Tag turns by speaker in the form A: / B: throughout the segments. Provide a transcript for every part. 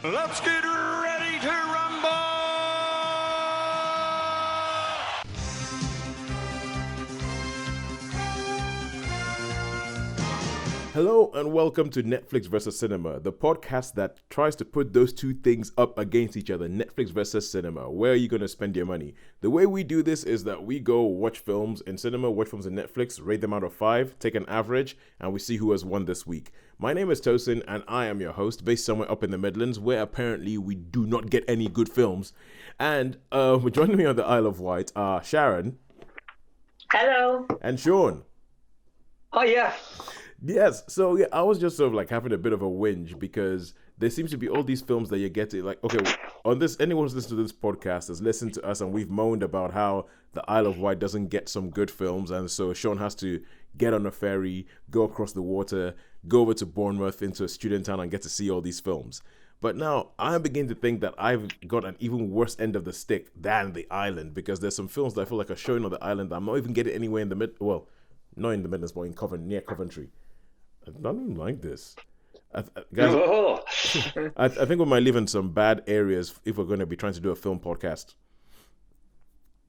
A: Let's get ready to rumble!
B: Hello and welcome to Netflix versus Cinema, the podcast that tries to put those two things up against each other, Netflix versus cinema. Where are you going to spend your money? The way we do this is that we go watch films in cinema, watch films in Netflix, rate them out of 5, take an average, and we see who has won this week. My name is Tosin and I am your host, based somewhere up in the Midlands, where apparently we do not get any good films. And joining me on the Isle of Wight are Sharon.
C: Hello.
B: And Shaun.
D: Oh, yeah.
B: Yes, so yeah, I was just sort of like having a bit of a whinge because there seems to be all these films that you get to, like, okay, on this, anyone who's listened to this podcast has listened to us and we've moaned about how the Isle of Wight doesn't get some good films, and so Shaun has to get on a ferry, go across the water, go over to Bournemouth into a student town and get to see all these films. But now I'm beginning to think that I've got an even worse end of the stick than the island, because there's some films that I feel like are showing on the island that I'm not even getting anywhere in the not in the Midlands, but in near Coventry. I don't like this. Guys, I think we might live in some bad areas if we're going to be trying to do a film podcast.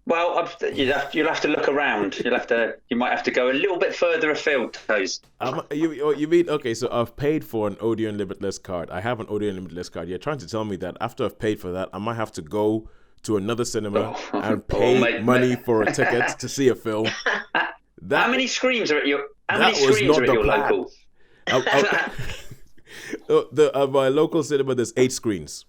D: Well, you'll have to look around. You might have to go a little bit further afield, Toes.
B: You mean, okay, so I've paid for an Odeon Limitless card. I have an Odeon Limitless card. You're trying to tell me that after I've paid for that, I might have to go to another cinema and pay money for a ticket to see a film.
D: How many screens are at your local?
B: My local cinema, there's 8 screens.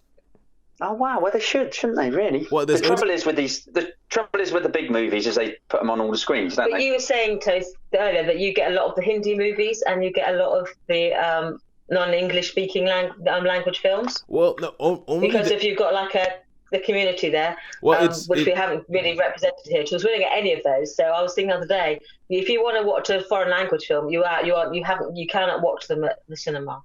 D: Oh wow! Well, they shouldn't they? Really?
B: Well,
D: the trouble is with the big movies is they put them on all the screens, don't
C: but
D: they?
C: You were saying, Toast, earlier that you get a lot of the Hindi movies and you get a lot of the non-English speaking language films.
B: Well, no, only
C: because if you've got like the community there, which we haven't really represented here, because we don't get any of those. So I was thinking the other day, if you want to watch a foreign language film, you cannot watch them at the cinema.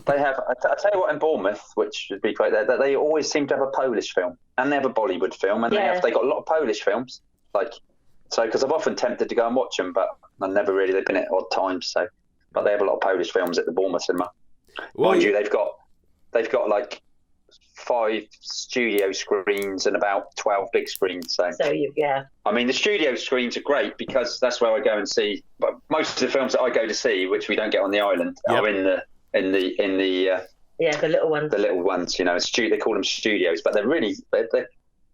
D: They have. I tell you what, in Bournemouth, which would be great, that they always seem to have a Polish film, and they have a Bollywood film, and they got a lot of Polish films. Because I've often tempted to go and watch them, but I've never really. They've been at odd times. But they have a lot of Polish films at the Bournemouth cinema. Mind you, they've got like 5 studio screens and about 12 big screens. I mean, the studio screens are great because that's where I go and see. But most of the films that I go to see, which we don't get on the island, are in the
C: the little ones.
D: The little ones, they call them studios, but they're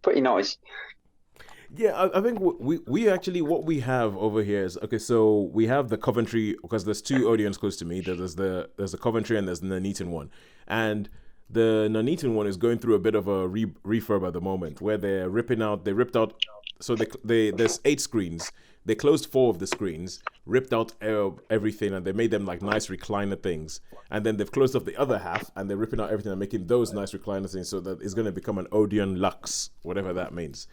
D: pretty nice.
B: Yeah, I think we actually, what we have over here is, okay, so we have the Coventry, because there's 2 Odeons close to me. There's the Coventry and there's the Nuneaton one. And the Nuneaton one is going through a bit of a refurb at the moment, where they ripped out, so there's 8 screens. They closed 4 of the screens, ripped out everything, and they made them like nice recliner things. And then they've closed off the other half, and they're ripping out everything and making those nice recliner things, so that it's going to become an Odeon Luxe, whatever that means.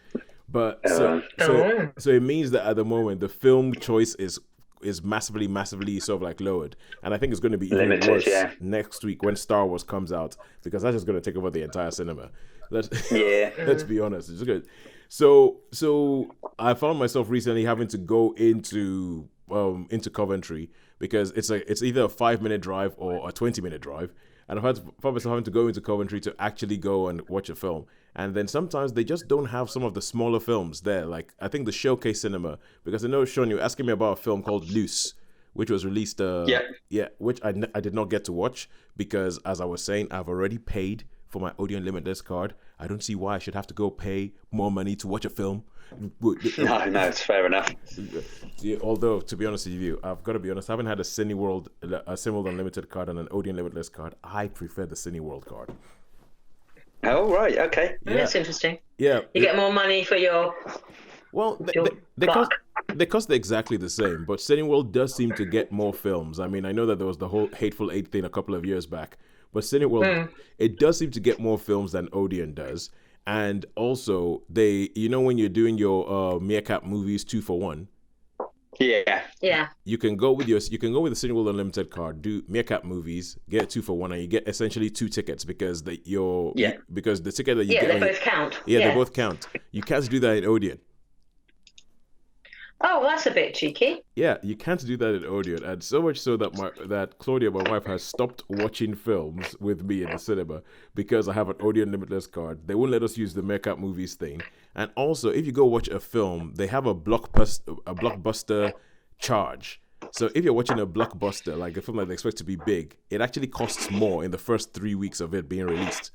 B: But so it means that at the moment the film choice is massively sort of like lowered, and I think it's going to be even worse next week when Star Wars comes out, because that's just going to take over the entire cinema. Let's be honest, it's good. So I found myself recently having to go into Coventry, because it's either a 5-minute drive or a 20-minute drive, and I've found myself having to go into Coventry to actually go and watch a film. And then sometimes they just don't have some of the smaller films there. Like, I think the Showcase Cinema, because I know, Shaun, you were asking me about a film called Loose, which was released, which I did not get to watch, because, as I was saying, I've already paid for my Odeon Limitless card. I don't see why I should have to go pay more money to watch a film.
D: No, it's fair enough.
B: Yeah, although, to be honest with you, I've got to be honest, I haven't had a Cineworld Unlimited card and an Odeon Limitless card. I prefer the Cineworld card.
D: Oh, right, okay.
C: Yeah. That's interesting.
B: Yeah.
C: You get more money for your...
B: Well, they cost exactly the same, but Cineworld does seem to get more films. I mean, I know that there was the whole Hateful Eight thing a couple of years back, but Cineworld, it does seem to get more films than Odeon does. And also, when you're doing your Meerkat movies 2 for 1,
C: Yeah.
B: You can go with the Cineworld Unlimited card, do Meerkat movies, get 2 for 1, and you get essentially 2 tickets because because the ticket that you get,
C: they both count.
B: Yeah, they both count. You can't do that in Odeon.
C: Oh, that's a bit cheeky.
B: Yeah, you can't do that in audio, and so much so that Claudia, my wife, has stopped watching films with me in the cinema because I have an audio limitless card. They won't let us use the Makeup Movies thing, and also if you go watch a film, they have a blockbuster charge. So if you're watching a blockbuster, like a film that they expect to be big, it actually costs more in the first 3 weeks of it being released.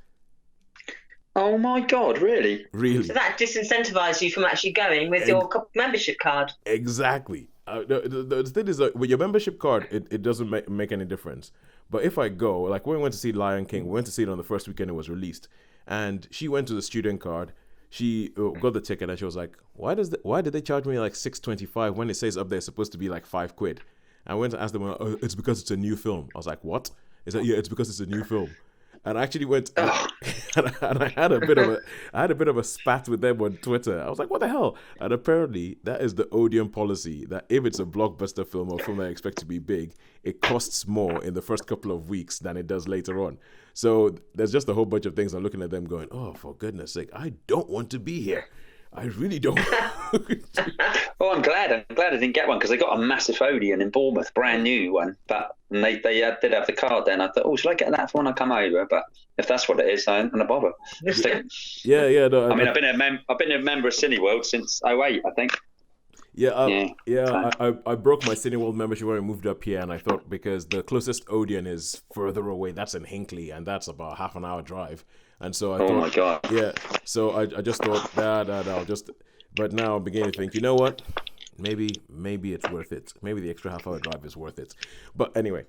D: Oh my God, really?
B: Really?
C: So that disincentivizes you from actually going with your membership card.
B: Exactly. The thing is that with your membership card, it doesn't make any difference. But if I go, like when we went to see Lion King, we went to see it on the first weekend it was released. And she went to the student card. She got the ticket and she was like, why did they charge me like $6.25 when it says up there it's supposed to be like £5? I went to ask them, oh, it's because it's a new film. I was like, what? Is that, yeah, it's because it's a new film. And I actually went and I had a bit of a spat with them on Twitter. I was like, what the hell? And apparently that is the Odeon policy, that if it's a blockbuster film or a film that I expect to be big, it costs more in the first couple of weeks than it does later on. So there's just a whole bunch of things. I'm looking at them going, oh, for goodness sake, I don't want to be here. I really don't.
D: Well, I'm glad I didn't get one because they got a massive Odeon in Bournemouth, brand new one. But they did have the card then. I thought, oh, should I get that for when I come over? But if that's what it is, I ain't gonna bother.
B: Yeah. No,
D: I mean, I've been a member of Cineworld since 2008, I think.
B: I broke my Cineworld membership when I moved up here, and I thought because the closest Odeon is further away, that's in Hinckley, and that's about half an hour drive. And so I thought,
D: my God.
B: Yeah. So I just thought I'll just. But now I'm beginning to think, you know what? Maybe it's worth it. Maybe the extra half hour drive is worth it. But anyway,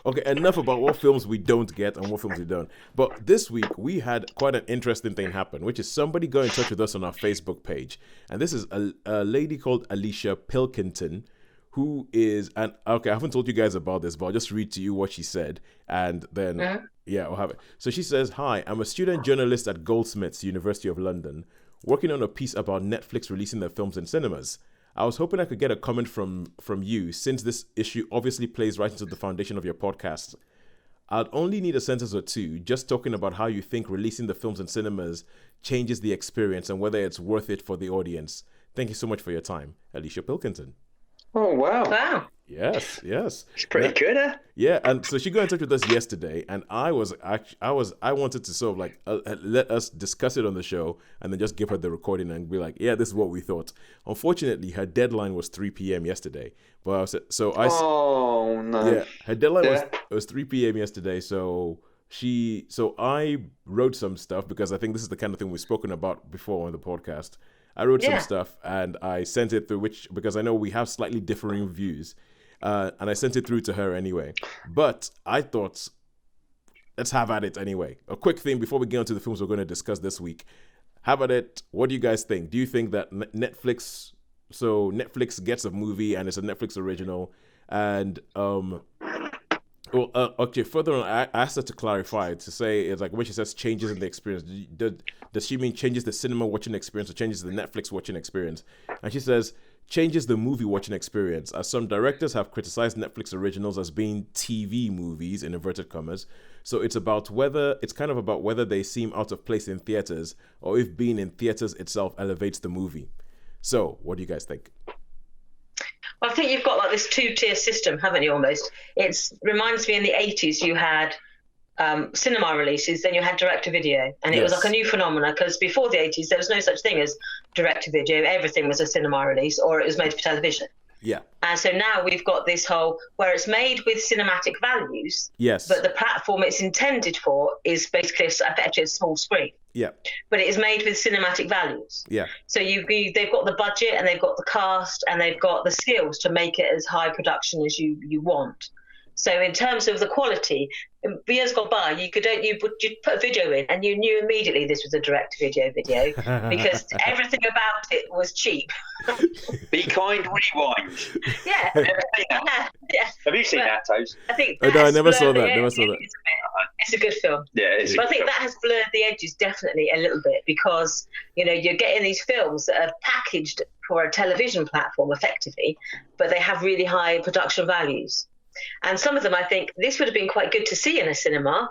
B: okay. Enough about what films we don't get and what films we don't. But this week we had quite an interesting thing happen, which is somebody got in touch with us on our Facebook page, and this is a lady called Alisha Pilkington, who is I haven't told you guys about this, but I'll just read to you what she said, and then I'll have it. So she says, "Hi, I'm a student journalist at Goldsmiths University of London, working on a piece about Netflix releasing their films in cinemas. I was hoping I could get a comment from you, since this issue obviously plays right into the foundation of your podcast. I'd only need a sentence or two, just talking about how you think releasing the films in cinemas changes the experience and whether it's worth it for the audience. Thank you so much for your time, Alisha Pilkington."
D: Oh, wow.
C: Wow.
B: Yes.
D: It's pretty good, huh?
B: Yeah, and so she got in touch with us yesterday, and I wanted to sort of like let us discuss it on the show, and then just give her the recording and be like, yeah, this is what we thought. Unfortunately, her deadline was 3 p.m. yesterday, but
D: oh no.
B: Yeah, her deadline was 3 p.m. yesterday, so I wrote some stuff because I think this is the kind of thing we've spoken about before on the podcast. I wrote some stuff and I sent it through, because I know we have slightly differing views, and I sent it through to her anyway. But I thought, let's have at it anyway. A quick thing before we get into the films we're going to discuss this week. Have at it. What do you guys think? Do you think that Netflix gets a movie and it's a Netflix original, and okay, further on, I asked her to clarify, to say, it's like when she says changes in the experience, does she mean changes the cinema watching experience or changes the Netflix watching experience? And she says, changes the movie watching experience, as some directors have criticized Netflix originals as being TV movies, in inverted commas. So it's kind of about whether they seem out of place in theaters, or if being in theaters itself elevates the movie. So what do you guys think?
C: Well, I think you've got like this two-tier system, haven't you, almost? It reminds me in the 80s you had cinema releases, then you had direct-to-video. And it was like a new phenomenon, because before the 80s, there was no such thing as direct-to-video. Everything was a cinema release, or it was made for television.
B: Yeah.
C: And so now we've got this whole, where it's made with cinematic values, but the platform it's intended for is basically effectively a small screen.
B: Yeah.
C: But it is made with cinematic values.
B: Yeah. So
C: they've got the budget and they've got the cast and they've got the skills to make it as high production as you want. So in terms of the quality, years gone by, you'd put a video in and you knew immediately this was a direct-to-video video because everything about it was cheap.
D: Be kind, rewind.
C: Yeah.
D: Have you seen that, Toes?
C: I think
B: no, I never saw that.
C: It's a good film.
D: Yeah, it's
C: but I think that has blurred the edges definitely a little bit, because you're getting these films that are packaged for a television platform effectively, but they have really high production values. And some of them, I think, this would have been quite good to see in a cinema,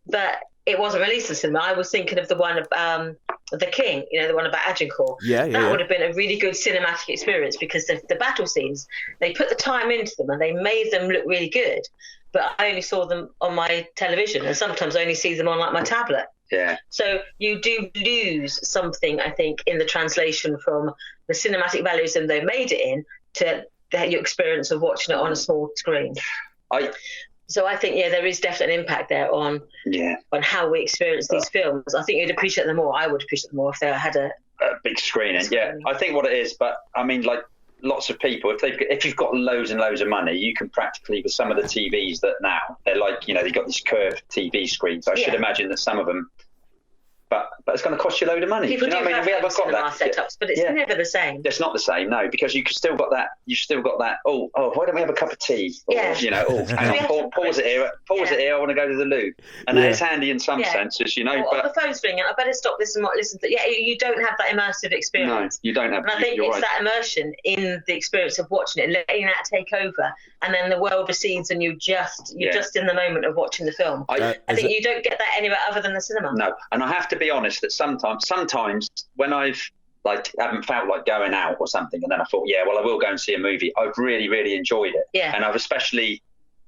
C: but it wasn't released in cinema. I was thinking of the one The King, the one about Agincourt. That would have been a really good cinematic experience because the battle scenes, they put the time into them and they made them look really good. But I only saw them on my television, and sometimes I only see them on like my tablet.
D: Yeah.
C: So you do lose something, I think, in the translation from the cinematic values and they made it in to your experience of watching it on a small screen. So I think, there is definitely an impact there on how we experience these films. I think you'd appreciate them more. I would appreciate them more if they had a
D: big screening. Yeah, I think what it is, but I mean, like lots of people, if you've got loads and loads of money, you can practically, with some of the TVs that now, they're like, they've got these curved TV screens. I should imagine that some of them, but it's going to cost you a load of money.
C: People do have cinema setups, but it's never the same.
D: It's not the same, no, because you've still got that. Oh, why don't we have a cup of tea? Or, hang on, pause it here. I want to go to the loo, and it's handy in some senses,
C: But the phone's ringing. I better stop this and listen to. Yeah, you don't have that immersive experience.
D: No, you don't have.
C: And I think it's that immersion in the experience of watching it, letting that take over, and then the world recedes, and you're just in the moment of watching the film. I think you don't get that anywhere other than the cinema.
D: No, and I have to be honest that sometimes when I've haven't felt like going out or something, and then I thought, I will go and see a movie, I've really, really enjoyed it.
C: Yeah.
D: And I've especially,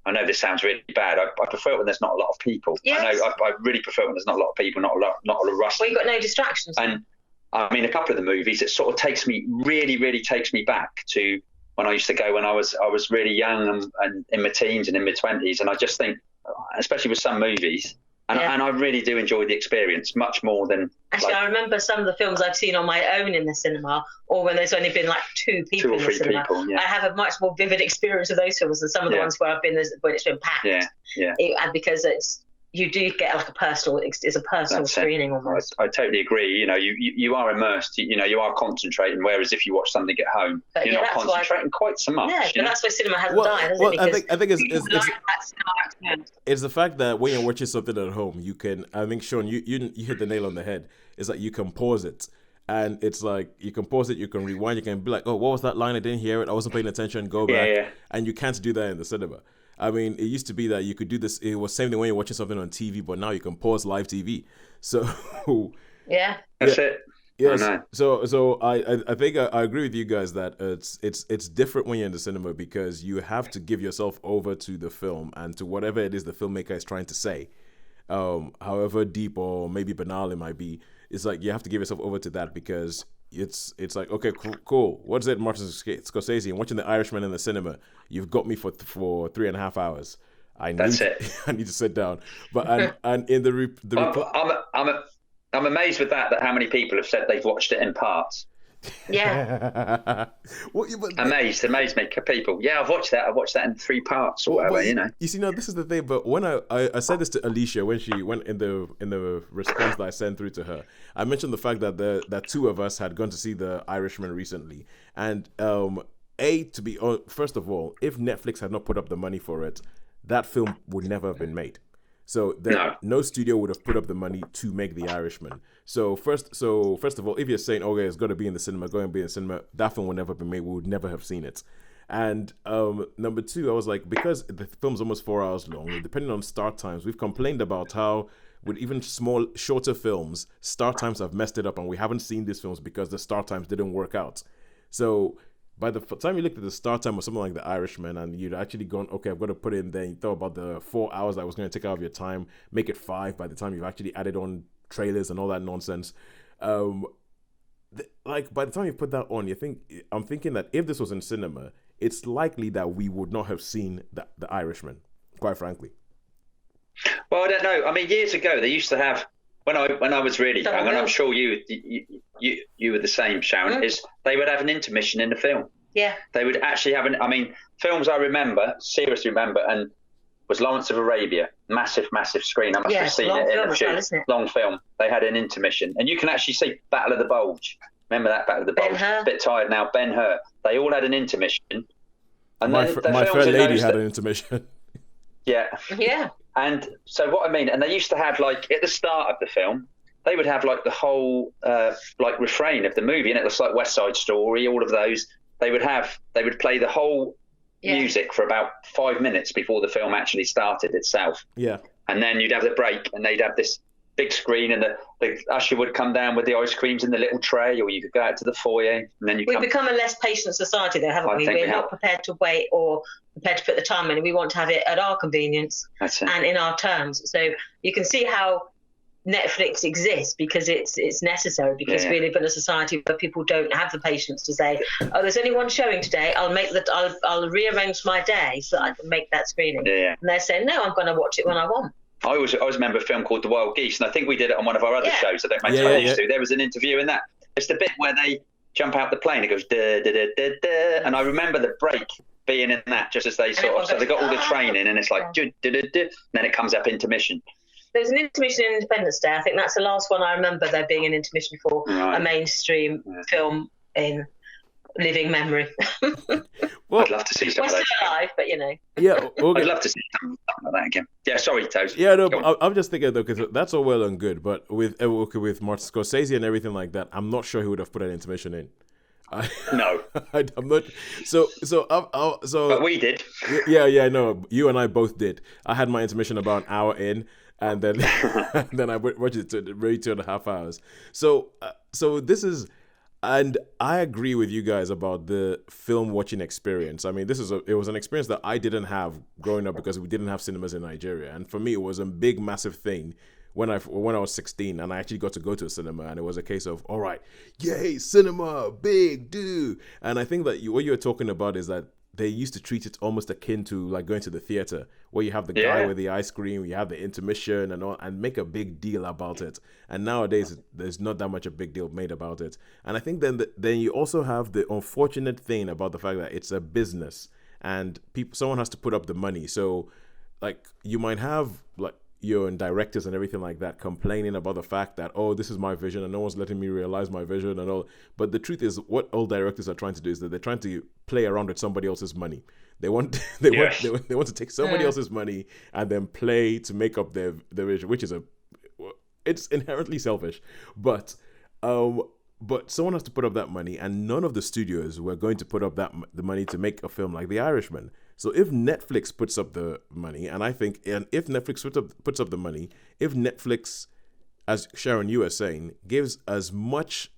D: I know this sounds really bad, I prefer it when there's not a lot of people.
C: Yes.
D: I really prefer when there's not a lot of people, not a lot of rush.
C: Well, you've got no distractions.
D: And I mean, a couple of the movies, it sort of really, really takes me back to when I used to go when I was really young and in my teens and in my 20s. And I just think, especially with some movies, and I really do enjoy the experience much more than...
C: Actually, I remember some of the films I've seen on my own in the cinema, or when there's only been like two or three people. I have a much more vivid experience of those films than some of the ones where I've been when it's been packed. And because you do get like it's a personal screening almost.
D: I totally agree. You are immersed. You are concentrating. Whereas if you watch something at home, you're not concentrating quite so much.
C: Yeah, but that's why cinema hasn't died, hasn't it?
B: I think it's the fact that when you're watching something at home, you can. I think Shaun, you hit the nail on the head. It's like you can pause it. And it's like you can pause it, you can rewind, you can be like, oh, what was that line? I didn't hear it. I wasn't paying attention. Go back. And you can't do that in the cinema. I mean, it used to be that you could do this. It was same thing when you're watching something on TV, but now you can pause live TV. So
D: that's it.
B: Yes. So I think I agree with you guys that it's different when you're in the cinema because you have to give yourself over to the film and to whatever it is the filmmaker is trying to say. However deep or maybe banal it might be, it's like you have to give yourself over to that because it's like, okay, cool. What's it, Martin Scorsese? I'm watching The Irishman in the cinema. You've got me for 3.5 hours. I need to sit down. But and in
D: I'm amazed with that how many people have said they've watched it in parts.
C: Yeah.
D: Amazed me, people. Yeah, I've watched that. I watched that in 3 parts or whatever.
B: You see, now this is the thing. But when I said this to Alisha when she went in the response that I sent through to her, I mentioned the fact that that 2 of us had gone to see The Irishman recently, and first of all, if Netflix had not put up the money for it, that film would never have been made. So no studio would have put up the money to make The Irishman. So first of all, if you're saying, okay, it's got to be in the cinema, go and be in the cinema, that film would never be made. We would never have seen it. And number 2, I was like, because the film's almost 4 hours long, depending on start times, we've complained about how with even shorter films, start times have messed it up, and we haven't seen these films because the start times didn't work out. So by the time you looked at the start time of something like The Irishman and you'd actually gone, okay, I've got to put it in there, you thought about the 4 hours that was going to take out of your time, make it 5 by the time you've actually added on trailers and all that nonsense. Like by the time you put that on, I'm thinking that if this was in cinema, it's likely that we would not have seen The Irishman, quite frankly.
D: Well, I don't know. I mean, years ago they used to have, when I was really young, and I'm sure you were the same, Sharon, is they would have an intermission in the film.
C: Yeah.
D: They would actually have films I seriously remember, and was Lawrence of Arabia, massive screen. I must have seen it in the shoot. Long film. They had an intermission, and you can actually see Battle of the Bulge. Remember that Battle of the Bulge? A bit tired now. Ben-Hur. They all had an intermission. And
B: my fair lady had an intermission.
D: Yeah.
C: Yeah.
D: And so what I mean, and they used to have like at the start of the film, they would have like the whole like refrain of the movie, and it was like West Side Story, all of those. They would play the whole music for about 5 minutes before the film actually started itself.
B: Yeah.
D: And then you'd have the break, and they'd have this big screen, and the usher would come down with the ice creams in the little tray, or you could go out to the foyer, and then
C: We've become a less patient society, though, haven't we? We're not prepared to wait or prepared to put the time in. We want to have it at our convenience and in our terms. So you can see how Netflix exists, because it's necessary, because we live in a society where people don't have the patience to say, oh, there's only one showing today, I'll rearrange my day so that I can make that screening. And they're saying, no, I'm going to watch it when I want. I always remember a film called The Wild Geese, and I think we did it on one of our other shows. I don't make space to. There was an interview in that. It's the bit where they jump out the plane. It goes da da da da da, and I remember the break being in that, just as they so they got all the training, and it's like da da da da, and then it comes up intermission. There's an intermission in Independence Day. I think that's the last one I remember there being an intermission for a mainstream film in living memory.
D: Well, I'd love to see something like that.
C: We're still alive, but
B: Yeah, okay.
D: I'd love to see something like that again. Yeah, sorry, Toes.
B: Yeah, no, but I'm just thinking though, because that's all well and good, but with Martin Scorsese and everything like that, I'm not sure he would have put an intermission in.
D: No,
B: I'm not. So.
D: But we did.
B: Yeah. No, you and I both did. I had my intermission about an hour in, and then I watched it to really 2.5 hours. So this is. And I agree with you guys about the film watching experience. I mean, it was an experience that I didn't have growing up because we didn't have cinemas in Nigeria. And for me, it was a big, massive thing when I was 16 and I actually got to go to a cinema, and it was a case of, all right, yay, cinema, big, do. And I think that what you're talking about is that they used to treat it almost akin to like going to the theater, where you have the guy with the ice cream, you have the intermission and all, and make a big deal about it. And nowadays, there's not that much a big deal made about it. And I think then you also have the unfortunate thing about the fact that it's a business, and someone has to put up the money. So, like, you might have like your directors and everything like that complaining about the fact that, oh, this is my vision and no one's letting me realize my vision and all. But the truth is, what all directors are trying to do is that they're trying to play around with somebody else's money. They want to take somebody else's money and then play to make up their vision, which is it's inherently selfish. But someone has to put up that money, and none of the studios were going to put up the money to make a film like The Irishman. So if Netflix puts up the money, and if Netflix puts up the money, if Netflix, as Sharon, you were saying, gives as much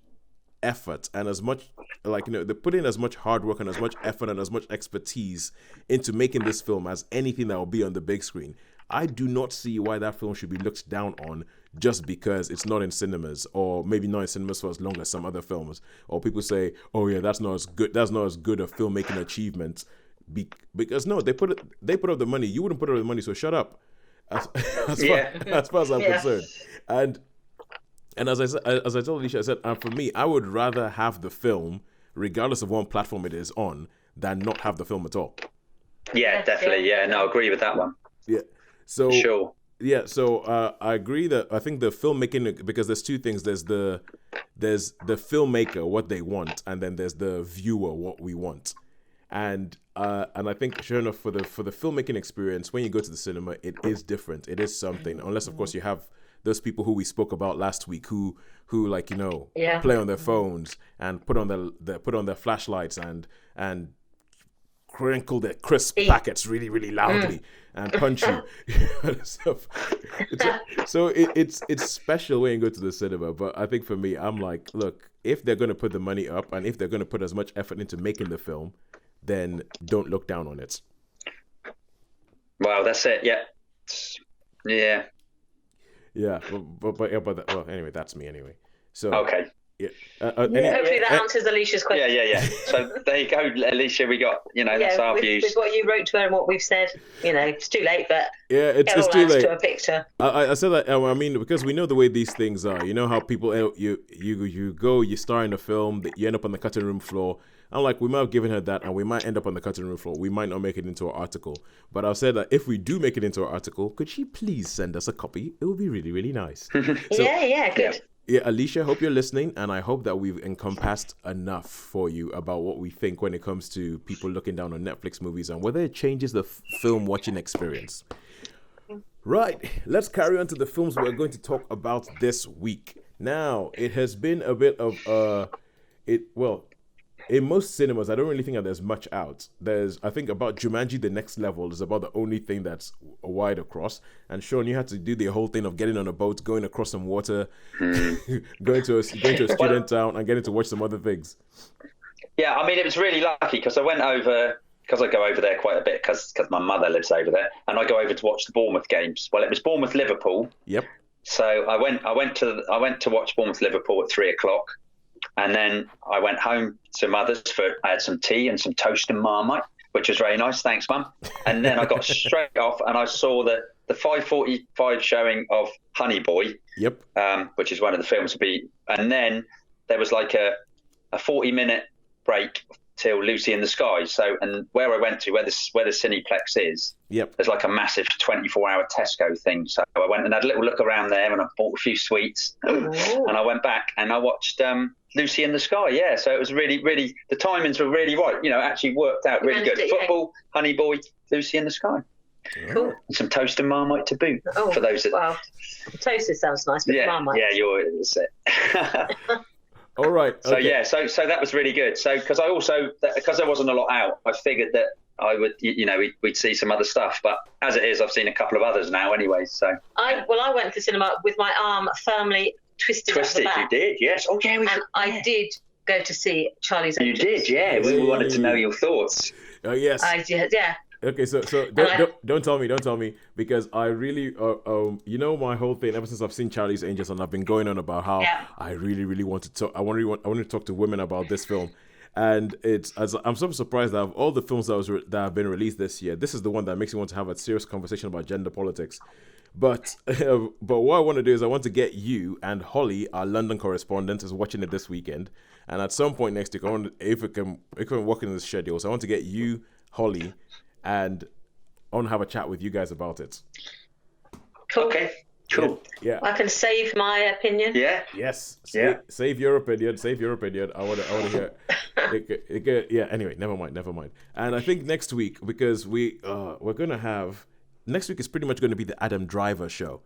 B: effort and as much, they put in as much hard work and as much effort and as much expertise into making this film as anything that will be on the big screen, I do not see why that film should be looked down on just because it's not in cinemas, or maybe not in cinemas for as long as some other films. Or people say, oh yeah, that's not as good a filmmaking achievement. Because no, they put up the money. You wouldn't put up the money, so shut up. As far as I'm concerned. And as I told Alisha, I said, for me, I would rather have the film, regardless of what platform it is on, than not have the film at all. Yeah, definitely. Yeah, no, I agree with that one. Yeah. So sure. Yeah, so I agree that I think the filmmaking, because there's two things. There's the filmmaker, what they want, and then there's the viewer, what we want. And I think, sure enough, for the filmmaking experience, when you go to the cinema, it is different. It is something, unless of course you have those people who we spoke about last week who play on their phones and put on their flashlights and crinkle their crisp packets really, really loudly and punch you. So it's special when you go to the cinema. But I think for me, I'm like, look, if they're going to put the money up and if they're going to put as much effort into making the film, then don't look down on it. Wow, that's it. Yeah. But anyway, that's me anyway. So okay. Yeah.
C: Hopefully that answers Alicia's question.
D: Yeah. So there you go, Alisha. We got, that's our views. With
C: what you wrote to her and what we've said, it's too late, but
B: it's too late.
C: To a picture.
B: I said that. I mean, because we know the way these things are. You know how people you star in a film, that you end up on the cutting room floor. I'm like, we might have given her that, and we might end up on the cutting room floor. We might not make it into our article. But I've said that if we do make it into our article, could she please send us a copy? It would be really, really nice.
C: Good.
B: Yeah, Alisha, hope you're listening, and I hope that we've encompassed enough for you about what we think when it comes to people looking down on Netflix movies and whether it changes the film watching experience. Right, let's carry on to the films we're going to talk about this week. Now, it has been a bit of in most cinemas, I don't really think that there's much out. I think about Jumanji, The Next Level is about the only thing that's wide across. And Shaun, you had to do the whole thing of getting on a boat, going across some water, going to a student town, and getting to watch some other things.
D: Yeah, I mean, it was really lucky because I went over, because I go over there quite a bit because my mother lives over there, and I go over to watch the Bournemouth games. Well, it was Bournemouth-Liverpool. Yep. So I went to watch Bournemouth-Liverpool at 3:00. And then I went home to mother's I had some tea and some toast and Marmite, which was very nice. Thanks, Mum. And then I got straight off and I saw the 5:45 showing of Honey Boy. Yep. Which is one of the films to be. And then there was like a 40-minute break till Lucy in the Sky. So, and where I went to, where the Cineplex is, yep, there's like a massive 24-hour Tesco thing. So I went and had a little look around there and I bought a few sweets. And I went back and I watched Lucy in the Sky. Yeah, so it was really, really, the timings were really right. You know, it actually worked out really good. Football, Honey Boy, Lucy in the Sky. Cool. And some toast and Marmite to boot for those that.
C: Well, toasted sounds nice, but Marmite.
D: Yeah, that's it.
B: All right. Okay.
D: So that was really good. So because there wasn't a lot out, I figured that I would, we'd see some other stuff. But as it is, I've seen a couple of others now anyway. So I
C: went to the cinema with my arm firmly twisted at the back.
D: You did, yes. Oh yeah,
C: I did go to see Charlie's Angels.
D: You did, yeah. We wanted to know your thoughts.
B: Oh yes.
C: I did, yeah.
B: Okay, so don't tell me because I really my whole thing ever since I've seen Charlie's Angels and I've been going on about how I really want to talk. I want to talk to women about this film, and I'm so surprised that of all the films that have been released this year, this is the one that makes me want to have a serious conversation about gender politics. But what I want to do is I want to get you and Holly, our London correspondent, is watching it this weekend, and at some point next week, if we can work in the schedule, so I want to get you, Holly, and I want to have a chat with you guys about it.
C: Cool.
D: Okay. Cool.
B: Yeah.
C: I can save my opinion.
D: Yeah.
B: Yes. Save your opinion. I want to hear. Yeah. Anyway, never mind. And I think next week, because we're gonna have next week is pretty much going to be the Adam Driver show,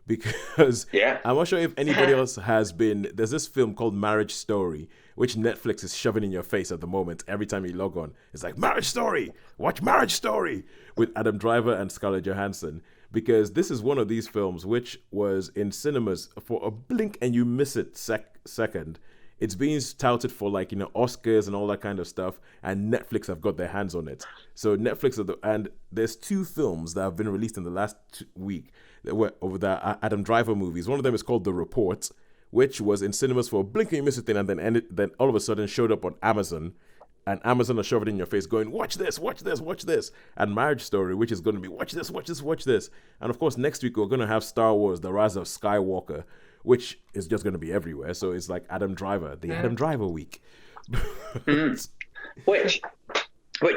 B: because I'm not sure if anybody else has been. There's this film called Marriage Story, which Netflix is shoving in your face at the moment. Every time you log on, it's like Marriage Story. Watch Marriage Story with Adam Driver and Scarlett Johansson, because this is one of these films which was in cinemas for a blink and you miss it second. It's being touted for Oscars and all that kind of stuff, and Netflix have got their hands on it. So Netflix and there's 2 films that have been released in the last week that were over the Adam Driver movies. One of them is called The Report, which was in cinemas for a blink and you miss it thing, and then all of a sudden showed up on Amazon, and Amazon will shove it in your face going, watch this. And Marriage Story, which is going to be watch this. And of course, next week we're going to have Star Wars, The Rise of Skywalker, which is just going to be everywhere. So it's like Adam Driver, the Adam Driver week.
D: Which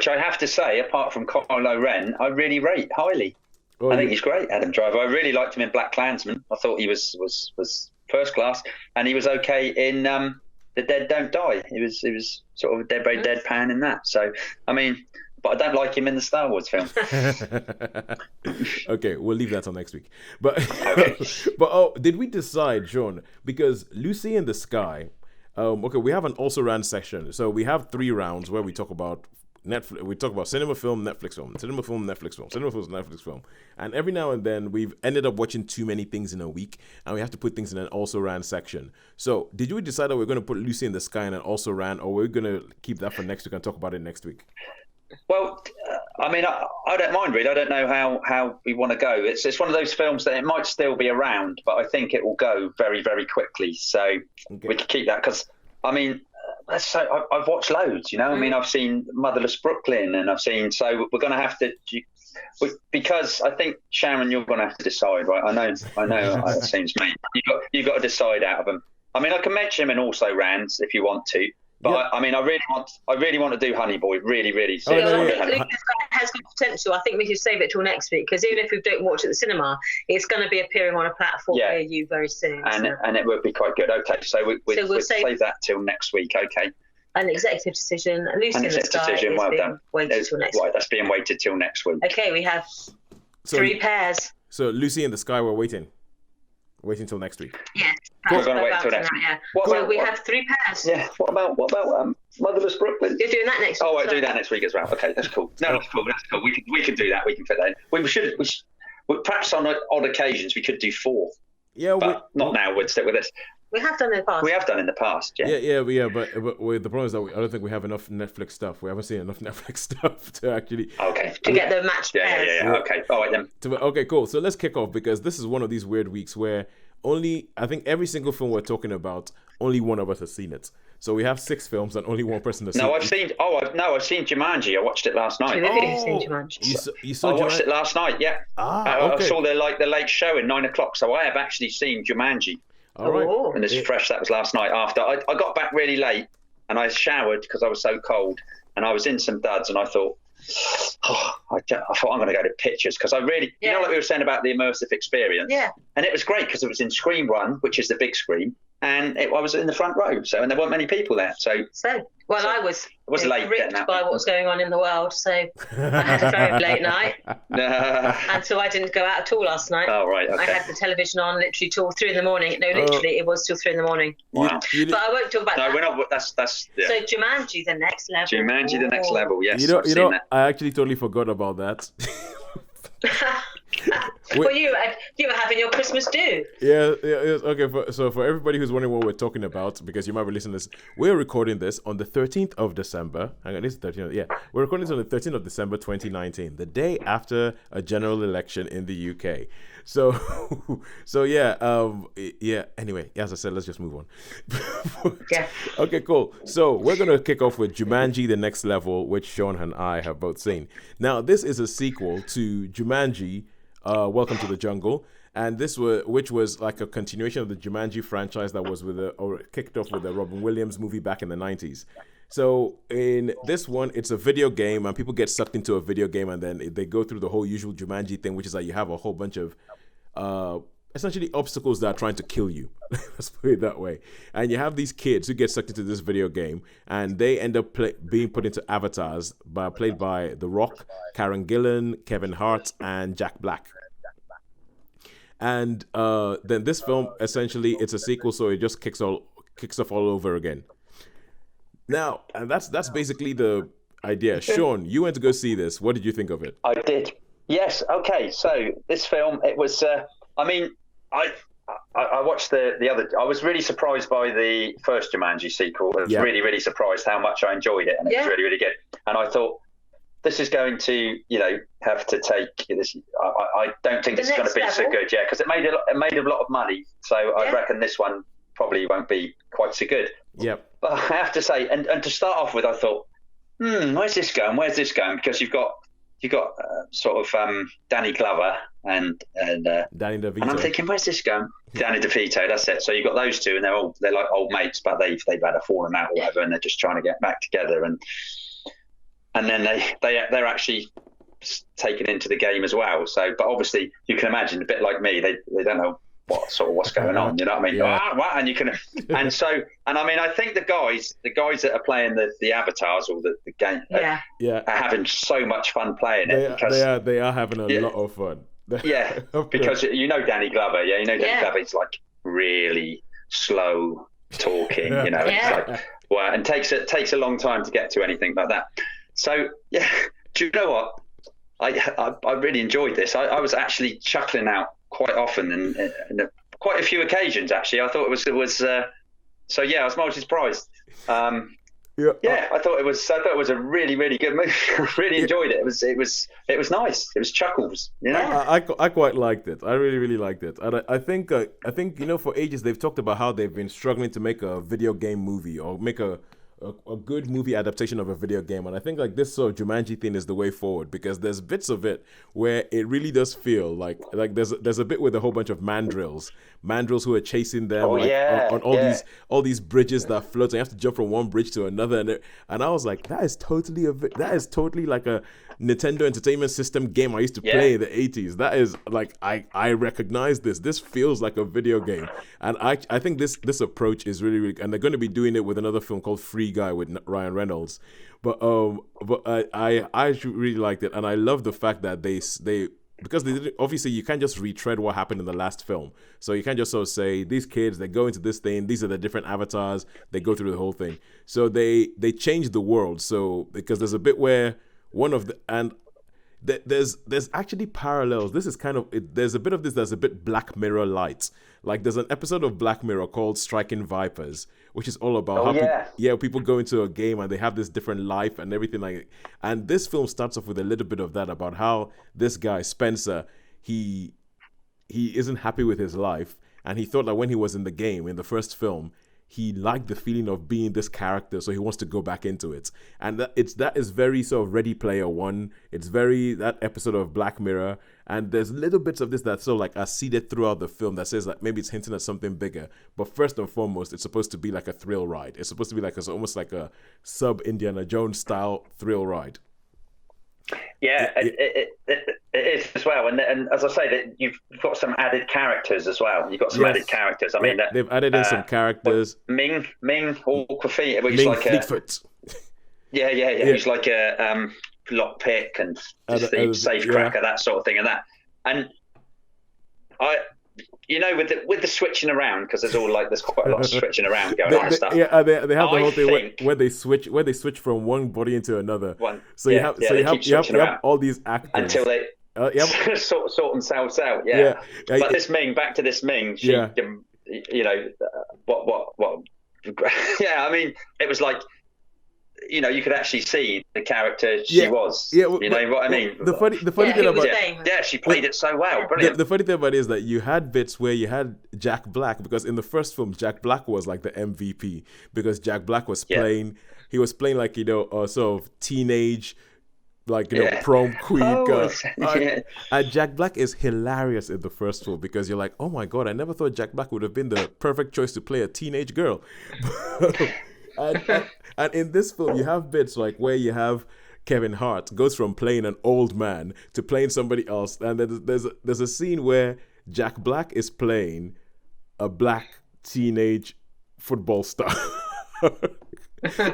D: I have to say, apart from Kylo Ren, I really rate highly. I think he's great, Adam Driver. I really liked him in Black Klansman. I thought he was first class, and he was okay in The Dead Don't Die. He was sort of very deadpan in that. So, I mean, but I don't like him in the Star Wars film.
B: Okay, we'll leave that till next week. But but did we decide, Shaun? Because Lucy in the Sky, we have an also ran section. So we have 3 rounds where we talk about Netflix. We talk about cinema, film, Netflix film, cinema, film, Netflix film, cinema, film, Netflix film. And every now and then we've ended up watching too many things in a week, and we have to put things in an also ran section. So did you decide that we're going to put Lucy in the Sky in an also ran, or we're going to keep that for next week and talk about it next week?
D: Well, I mean, I don't mind really. I don't know how we want to go. It's one of those films that it might still be around, but I think it will go very, very quickly. So we can keep that, because, I mean, I've watched loads, I mean, I've seen Motherless Brooklyn, and so we're going to have to, because I think, Sharon, you're going to have to decide, right? I know it seems me. You've got to decide out of them. I mean, I can mention them in also rans if you want to. But I mean, I really want to do Honey Boy, really.
C: So it has good potential. I think we should save it till next week, because even if we don't watch it at the cinema, it's going to be appearing on a platform near you very soon.
D: And it would be quite good. Okay, so we'll save that till next week. Okay.
C: An executive decision. Lucy in the Sky is being waited till next week.
D: Right, that's being waited till next week.
C: Okay, we have 3 pairs.
B: So Lucy in the Sky, we're waiting till next week.
C: Yes,
D: We're going to wait until next.
C: So we have 3 pairs.
D: Yeah. What about Motherless Brooklyn?
C: You're doing that next week.
D: Oh, I do that next week as well. Okay, that's cool. No, that's cool. We can do that. We can fit that in. We should perhaps on odd occasions we could do 4.
B: Yeah,
D: but not now. We'd stick with this.
C: We have done in the past.
D: We have done in the past, yeah.
B: Yeah, but the problem is that I don't think we have enough Netflix stuff. We haven't seen enough Netflix stuff to actually...
D: Okay.
C: To get the match pairs.
D: Yeah. Okay, all right then.
B: Okay, cool. So let's kick off, because this is one of these weird weeks where I think every single film we're talking about, only one of us has seen it. So we have 6 films and only one person has seen it.
D: I've seen Jumanji. I watched it last night.
C: You've seen Jumanji.
B: You saw Jumanji?
D: I watched it last night, yeah.
B: Okay.
D: I saw the late show at 9:00, so I have actually seen Jumanji.
B: All right.
D: And this is fresh. That was last night after. I got back really late and I showered because I was so cold, and I was in some duds, and I thought, I thought I'm going to go to pictures, because I really, you know, like we were saying about the immersive experience.
C: Yeah.
D: And it was great because it was in Screen 1, which is the big screen, and I was in the front row, and there weren't many people there. I was late
C: gripped by what's going on in the world, so I had a very late night, and so I didn't go out at all last night.
D: Oh right, okay.
C: I had the television on literally till 3 in the morning. No, literally, it was till 3 in the morning.
D: Wow.
C: But I won't talk about that.
D: No, we're not. That's. Yeah.
C: So Jumanji, the next level.
D: Jumanji, the next level. Yes,
B: you know, I actually totally forgot about that.
C: Well, you were having your Christmas do.
B: Yeah. Okay. So for everybody who's wondering what we're talking about, because you might be listening to this, we're recording this on the 13th of December. Hang on, this is 13th. Yeah, we're recording this on the 13th of December, 2019, the day after a general election in the UK. So yeah. Anyway, as I said, let's just move on.
C: Yeah.
B: Okay, cool. So we're gonna kick off with Jumanji: The Next Level, which Sean and I have both seen. Now, this is a sequel to Jumanji, Welcome to the Jungle, and which was like a continuation of the Jumanji franchise that was kicked off with the Robin Williams movie back in the 90s. So in this one, it's a video game, and people get sucked into a video game, and then they go through the whole usual Jumanji thing, which is that you have a whole bunch of essentially obstacles that are trying to kill you. Let's put it that way. And you have these kids who get sucked into this video game, and they end up being put into avatars played by The Rock, Karen Gillan, Kevin Hart, and Jack Black. And then this film, essentially, it's a sequel, so it just kicks off all over again. Now, and that's basically the idea. Sean, you went to go see this. What did you think of it?
D: I did. Yes. Okay. So this film, it was. I watched the other. I was really surprised by the first Jumanji sequel. I was really, really surprised how much I enjoyed it, and it was really, really good. And I thought, this is going to, have to take this. I don't think it's going to be so good, because it made a lot of money. So I reckon this one probably won't be quite so good.
B: Yep.
D: But I have to say, and to start off with, I thought, where's this going? Because you've got sort of Danny Glover and
B: Danny DeVito.
D: And I'm thinking, where's this going? Danny DeVito, that's it. So you've got those two, and they're like old mates, but they've had a falling out or whatever, and they're just trying to get back together, and then they're actually taken into the game as well. So, but obviously you can imagine, a bit like me, they don't know what's going on, you know what I mean?
B: Yeah.
D: And you can, and I mean, I think the guys that are playing the avatars or the game, are having so much fun playing it.
B: They are having a lot of fun.
D: Yeah, because Danny Glover. Yeah, Danny Glover. He's like really slow talking. It's like and takes a long time to get to anything like that. So yeah, do you know what? I really enjoyed this. I was actually chuckling out quite often and quite a few occasions actually. I thought it was so yeah, I was mildly surprised. I thought it was a really, really good movie. I really enjoyed it. It was nice. It was chuckles.
B: I quite liked it. I really, really liked it. And I think for ages they've talked about how they've been struggling to make a video game movie or make a good movie adaptation of a video game, and I think like this sort of Jumanji thing is the way forward, because there's bits of it where it really does feel like there's a bit with a whole bunch of mandrills who are chasing them on all these bridges that float, and you have to jump from one bridge to another, and I was like, that is totally like a Nintendo Entertainment System game I used to play in the 80s. That is like, I recognize this feels like a video game, and I think this approach is really, really, and they're going to be doing it with another film called Free Guy with Ryan Reynolds, but I really liked it, and I love the fact that they because they didn't, obviously you can't just retread what happened in the last film. So you can't just sort of say these kids, they go into this thing, these are the different avatars, they go through the whole thing. So they changed the world. So because there's a bit where there's actually parallels. This is kind of there's a bit of this that's a bit Black Mirror light. Like there's an episode of Black Mirror called Striking Vipers, which is all about people go into a game and they have this different life and everything like it. And this film starts off with a little bit of that about how this guy Spencer, he isn't happy with his life, and he thought that when he was in the game in the first film, he liked the feeling of being this character, so he wants to go back into it. And that is very sort of Ready Player One. It's very that episode of Black Mirror. And there's little bits of this that sort of like are seeded throughout the film that says that maybe it's hinting at something bigger. But first and foremost, it's supposed to be like a thrill ride. It's supposed to be like almost like a sub Indiana Jones style thrill ride.
D: Yeah, it is as well, and as I say, that you've got some added characters as well. You've got some added characters. I mean,
B: they've added in some characters.
D: Ming Awkwafina, which
B: Ming
D: like
B: Fleetfoot.
D: Yeah. He's like a lockpick and just the safecracker, that sort of thing, and I. You know, with the switching around, because there's quite a lot of switching around going on and stuff.
B: Yeah, they have the whole thing where they switch from one body into another. You have all these actors
D: until they sort themselves out. Yeah. But this Ming, back to this Ming, she, you know, what? Yeah, I mean, it was like, you know, you could actually see the character she was. Yeah, you know what I mean?
B: The funny thing about
D: she played it so well. Brilliant.
B: The funny thing about it is that you had bits where you had Jack Black, because in the first film, Jack Black was like the MVP, because Jack Black was playing, he was playing like, you know, sort of teenage, like, you know, prom queen. And Jack Black is hilarious in the first film, because you're like, oh my God, I never thought Jack Black would have been the perfect choice to play a teenage girl. And in this film, you have bits like where you have Kevin Hart goes from playing an old man to playing somebody else, and there's a scene where Jack Black is playing a black teenage football star,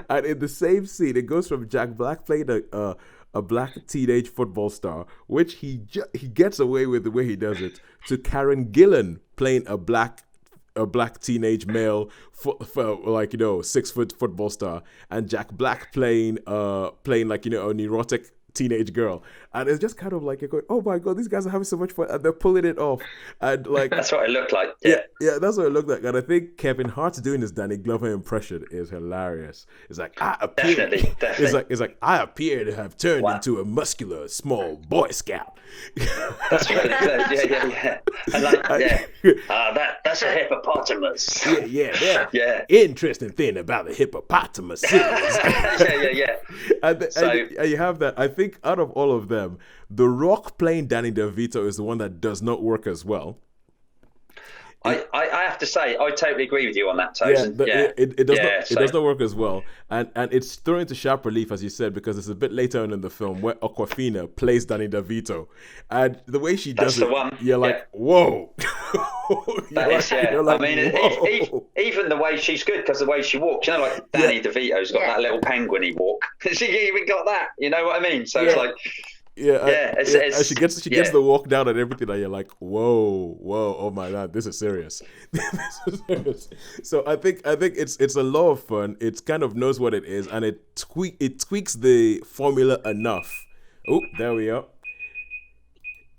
B: and in the same scene, it goes from Jack Black playing a black teenage football star, which he gets away with the way he does it, to Karen Gillan playing a black teenage male, like, you know, 6-foot football star, and Jack Black playing like, you know, a neurotic teenage girl. And it's just kind of like, you're going, oh my God, these guys are having so much fun, and they're pulling it off. And like,
D: that's what it looked like.
B: Yeah, that's what it looked like. And I think Kevin Hart's doing his Danny Glover impression is hilarious. It's like, I appear,
D: definitely.
B: It's like I appear to have turned into a muscular small Boy Scout.
D: That's right. Yeah. And like, that's a hippopotamus.
B: Yeah. Interesting thing about the hippopotamus.
D: Yeah.
B: And you have that. I think out of all of them, The Rock playing Danny DeVito is the one that does not work as well.
D: I have to say, I totally agree with you on that, Tosin.
B: It does not work as well, and it's thrown into sharp relief, as you said, because it's a bit later on in the film where Awkwafina plays Danny DeVito, and the way she does you're like, whoa.
D: I mean, even the way she's good, because the way she walks, you know, like Danny DeVito's got that little penguin-y walk. She even got that, you know what I mean? So it's like.
B: She gets the walk down and everything, and you're like, whoa, oh my God, this is serious. So I think it's a lot of fun. It kind of knows what it is, and it tweaks the formula enough. Oh, there we are.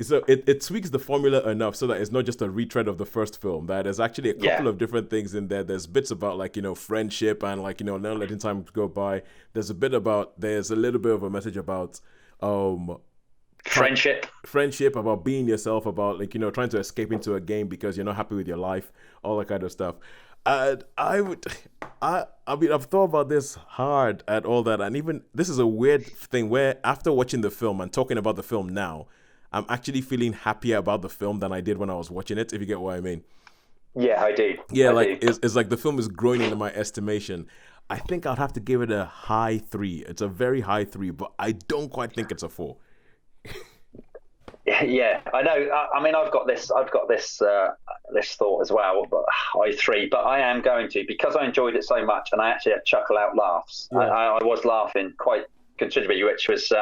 B: So it tweaks the formula enough so that it's not just a retread of the first film. That there's actually a couple of different things in there. There's bits about, like, you know, friendship and, like, you know, not letting time go by. There's a little bit of a message about friendship, about being yourself, about, like, you know, trying to escape into a game because you're not happy with your life, all that kind of stuff. And I mean, I've thought about this hard at all that, and even this is a weird thing where after watching the film and talking about the film now, I'm actually feeling happier about the film than I did when I was watching it, if you get what I mean.
D: Yeah, I do.
B: Yeah, it's like the film is growing into my estimation. I think I'd have to give it a high 3. It's a very high 3, but I don't quite think it's a 4.
D: Yeah, I know. I mean, I've got this thought as well, but high 3. But I am going to, because I enjoyed it so much, and I actually had chuckle out laughs. Yeah. I was laughing quite considerably, which was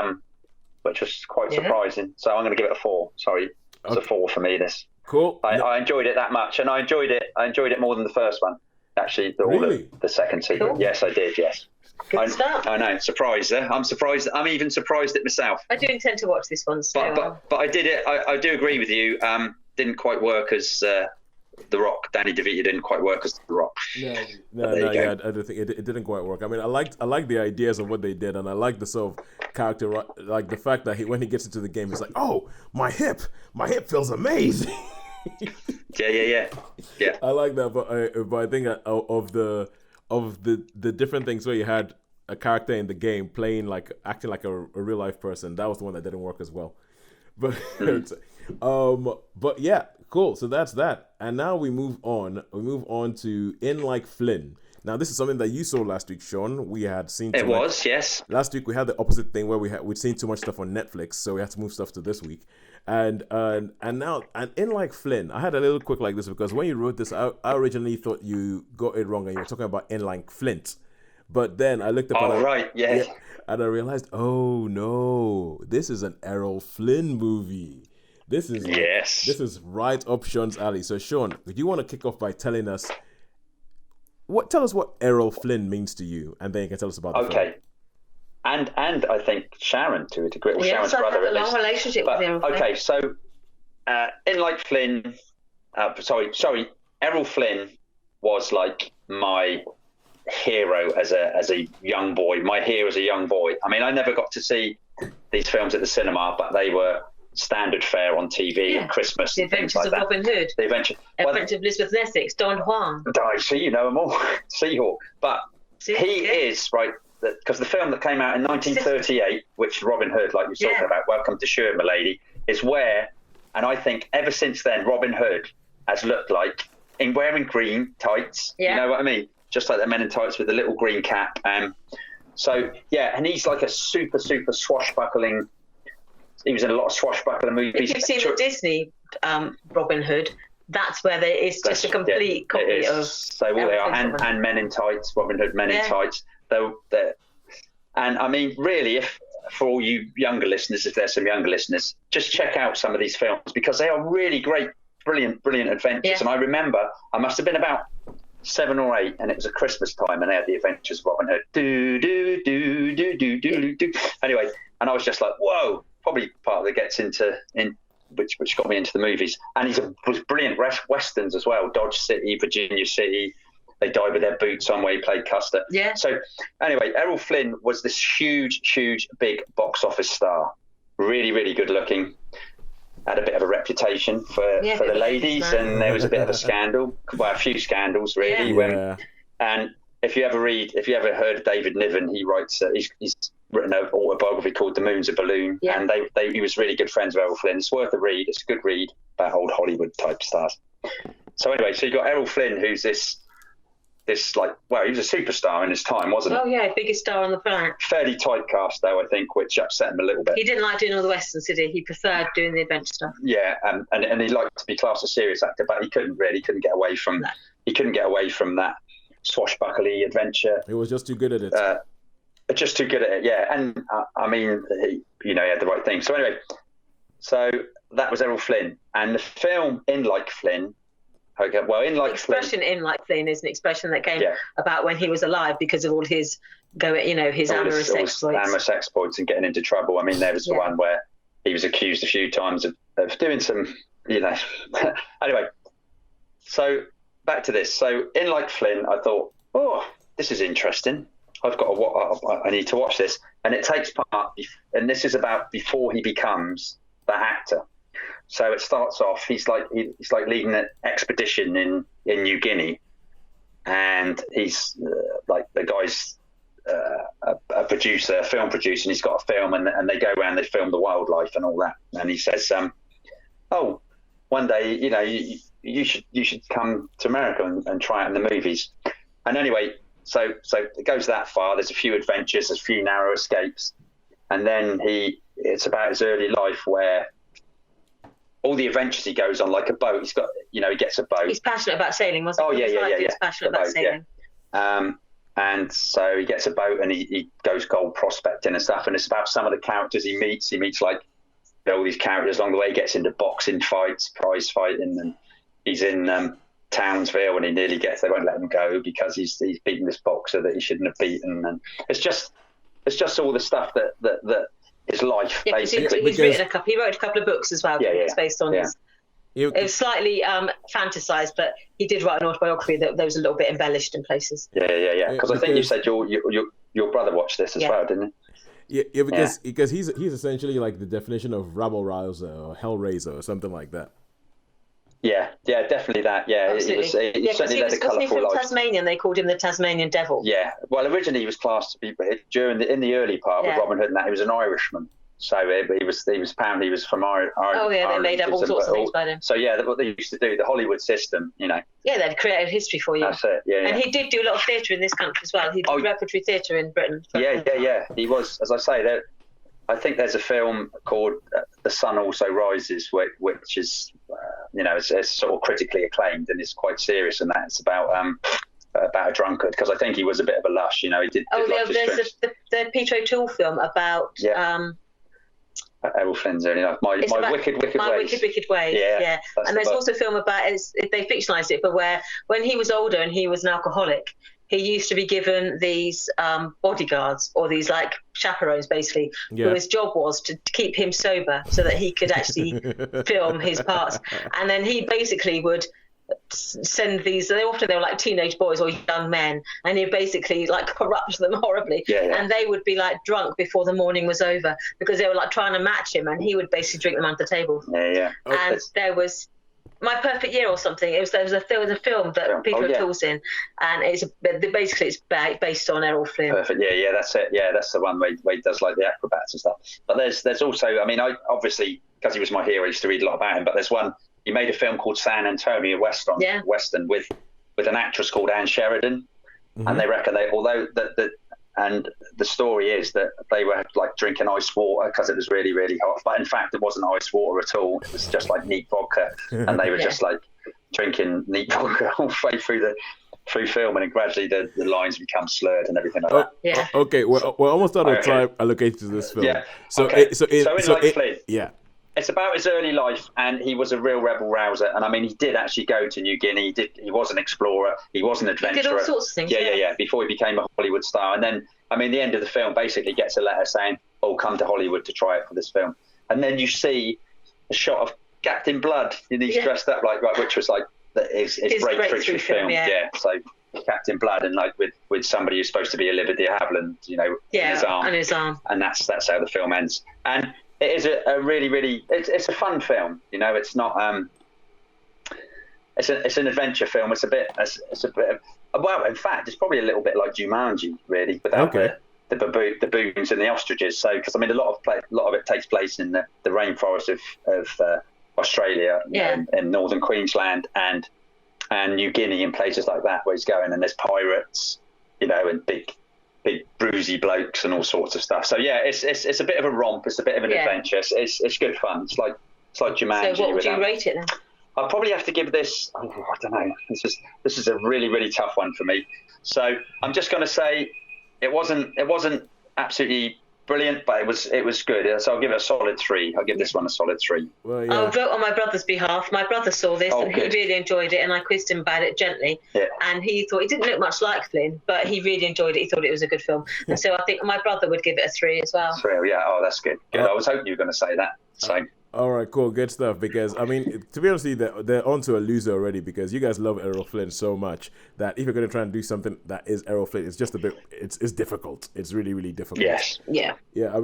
D: which was quite surprising. So I'm going to give it a 4. Sorry, it's a 4 for me. This
B: cool.
D: I enjoyed it that much, and I enjoyed it more than the first one. Actually, the second sequel. Cool. Yes, I did. Yes.
C: Good stuff.
D: I know. Surprised there. I'm surprised. I'm even surprised at myself.
C: I do intend to watch this one.
D: But I did it. I do agree with you. Didn't quite work as The Rock. Danny DeVito didn't quite work as The Rock.
B: No, I don't think it didn't quite work. I mean, I liked the ideas of what they did, and I liked the sort of character, like the fact that when he gets into the game, he's like, "Oh, my hip feels amazing."
D: Yeah.
B: I like that, but I think of the different things where you had a character in the game acting like a real life person, that was the one that didn't work as well. But but yeah, cool. So that's that, and now we move on. We move on to In Like Flynn. Now this is something that you saw last week, Sean. We had seen.
D: Yes.
B: Last week we had the opposite thing where we'd seen too much stuff on Netflix, so we had to move stuff to this week. And now In Like Flynn, I had a little quick like this because when you wrote this, I originally thought you got it wrong and you were talking about In Like Flint, but then I looked up. And I realized, oh no, this is an Errol Flynn movie. This is right up Sean's alley. So Sean, do you want to kick off by telling us tell us what Errol Flynn means to you, and then you can tell us about the film.
D: And I think Sharon to a degree.
C: Yes,
D: Sharon's
C: I
D: brother.
C: have a long relationship with him.
D: Okay, so In Like Flynn, Errol Flynn was like my hero as a young boy. My hero as a young boy. I mean, I never got to see these films at the cinema, but they were standard fare on TV at Christmas.
C: The Adventures of Robin Hood.
D: The Adventure of Elizabeth
C: Essex, Don Juan.
D: I see, you know them all. Seahawk. But he is, right, because the film that came out in 1938, which Robin Hood, like you're talking about, Welcome to Shire, my lady, is where, and I think ever since then, Robin Hood has looked like, in wearing green tights, you know what I mean? Just like the men in tights with a little green cap. And he's like a super, super swashbuckling. He was in a lot of swashbuckler movies.
C: If you've seen the Disney Robin Hood, that's where there is just a complete copy of.
D: So they are, and Men in Tights, Robin Hood, Men in Tights. And I mean, really, if for all you younger listeners, if there's some younger listeners, just check out some of these films because they are really great, brilliant adventures. Yeah. And I remember I must have been about 7 or 8, and it was a Christmas time, and they had the Adventures of Robin Hood. Do. Anyway, and I was just like, whoa. Probably part of it gets which got me into the movies. And was brilliant westerns as well. Dodge City, Virginia City. They died with their boots on, where he played Custer. Yeah. So anyway, Errol Flynn was this huge, big box office star. Really, really good looking. Had a bit of a reputation for the ladies, and there was a bit of a scandal. Well, a few scandals really. And if you ever heard of David Niven, he writes. He's written an autobiography called The Moon's a Balloon, and he was really good friends with Errol Flynn. It's worth a read. It's a good read about old Hollywood type stars. So anyway, so you got Errol Flynn, who's this like, well, he was a superstar in his time, wasn't he?
C: Oh yeah, biggest star on the planet.
D: Fairly typecast though, I think, which upset him a little bit.
C: He didn't like doing all the westerns, did he? He preferred doing the adventure stuff.
D: Yeah, and he liked to be classed as a serious actor, but he couldn't get away from that swashbuckly adventure.
B: He was just too good at it.
D: Just too good at it, yeah. And I mean, he had the right thing. So anyway, so that was Errol Flynn, and the film In Like Flynn. Okay, well, In Like Flynn. The expression
C: "In Like Flynn" is an expression that came about when he was alive because of all his amorous exploits.
D: Amorous exploits and getting into trouble. I mean, there was the one where he was accused a few times of doing some, Anyway, so back to this. So In Like Flynn, I thought, oh, this is interesting. I need to watch this. And it takes part, and this is about before he becomes that actor. So it starts off, he's like leading an expedition in New Guinea, and he's like the guy's a producer, a film producer, and he's got a film, and they go around, they film the wildlife and all that. And he says, oh, one day, you should come to America and try it in the movies. And anyway, so it goes that far. There's a few adventures, there's a few narrow escapes, and then it's about his early life where all the adventures he goes on, like a boat. He gets a boat.
C: He's passionate about sailing, wasn't he?
D: Oh yeah.
C: He's passionate about sailing.
D: Yeah. And so he gets a boat and he goes gold prospecting and stuff. And it's about some of the characters he meets. He meets like all these characters along the way. He gets into boxing fights, prize fighting, and he's in Townsville and they won't let him go because he's beaten this boxer that he shouldn't have beaten. And it's just all the stuff that his life basically.
C: He wrote a couple of books as well. It's based on his. It was slightly fantasized, but he did write an autobiography that was a little bit embellished in places.
D: Yeah. Because I think you said your brother watched this as well, didn't he?
B: Yeah, because he's essentially like the definition of rabble rouser or hellraiser or something like that. Yeah, definitely that. Yeah,
C: absolutely.
D: He certainly led a colourful life.
C: Tasmanian, they called him the Tasmanian Devil.
D: Yeah, well, originally he was classed to be in the early part with Robin Hood and that he was an Irishman. So he was apparently he was from Ireland.
C: Oh yeah, they made up all sorts of things about him.
D: So yeah, what they used to do, the Hollywood system, Yeah,
C: they'd created history for you.
D: That's it. Yeah.
C: And he did do a lot of theatre in this country as well. He did repertory theatre in Britain.
D: Yeah. He was, as I say, I think there's a film called The Sun Also Rises, which is, it's sort of critically acclaimed and it's quite serious. And that it's about a drunkard because I think he was a bit of a lush. He did.
C: There's the Peter O'Toole film about.
D: Errol Flynn's only life. My wicked ways.
C: Wicked ways. Yeah. And there's also a film about they fictionalised it, but where when he was older and he was an alcoholic, he used to be given these bodyguards or these like chaperones, basically, who his job was to keep him sober so that he could actually film his parts. And then he basically would send these. They were like teenage boys or young men, and he basically like corrupt them horribly. And they would be like drunk before the morning was over because they were like trying to match him, and he would basically drink them under the table. And there was My Perfect Year or something. There was a film that Peter O'Toole's in, and it's based on Errol Flynn.
D: Perfect. Yeah, that's it. Yeah, that's the one where he does like the acrobats and stuff. But there's also, I obviously because he was my hero, I used to read a lot about him. But there's one. He made a film called San Antonio Western with an actress called Anne Sheridan, and they reckon and the story is that they were like drinking ice water because it was really, really hot. But in fact, it wasn't ice water at all. It was just like neat vodka, and they were just like drinking neat vodka all the way through film, and then gradually the lines become slurred and everything like that.
C: Yeah.
B: Okay, we're almost out of time allocated to this film.
D: Yeah.
B: So
D: Flynn.
B: Yeah.
D: It's about his early life, and he was a real rebel rouser. And he did actually go to New Guinea. He was an explorer. He was an adventurer.
C: He did all sorts of things.
D: Yeah. Before he became a Hollywood star, and then the end of the film basically gets a letter saying, "Oh, come to Hollywood to try it for this film." And then you see a shot of Captain Blood, and he's dressed up which was like his breakthrough film. Yeah. So Captain Blood, and like with somebody who's supposed to be Olivia de Havilland, in his arm, and that's how the film ends. And it is a really, really, it's a fun film. It's not, it's an adventure film. It's a bit of, in fact, it's probably a little bit like Jumanji, really, without the baboons and the ostriches. So, because a lot of it takes place in the rainforest of Australia and northern Queensland and New Guinea and places like that where he's going, and there's pirates, and big bruisey blokes and all sorts of stuff. So yeah, it's a bit of a romp. It's a bit of an adventure. It's good fun. It's like Jumanji.
C: So what would you rate it then?
D: I'd probably have to give this. I don't know. This is a really, really tough one for me. So I'm just going to say it wasn't absolutely brilliant, but it was good. So I'll give it a solid 3. I'll give this one a solid 3.
B: Well, yeah.
C: I'll vote on my brother's behalf. My brother saw this and he really enjoyed it, and I quizzed him about it gently. Yeah. And he thought it didn't look much like Flynn, but he really enjoyed it. He thought it was a good film. And so I think my brother would give it a 3 as well.
D: 3, yeah. Oh, that's good. Good. I was hoping you were going to say that. So.
B: All right, cool, good stuff. Because to be honest with you, they're onto a loser already. Because you guys love Errol Flynn so much that if you're going to try and do something that is Errol Flynn, it's just a bit. It's difficult. It's really, really difficult.
D: Yes.
C: Yeah.
B: Yeah. I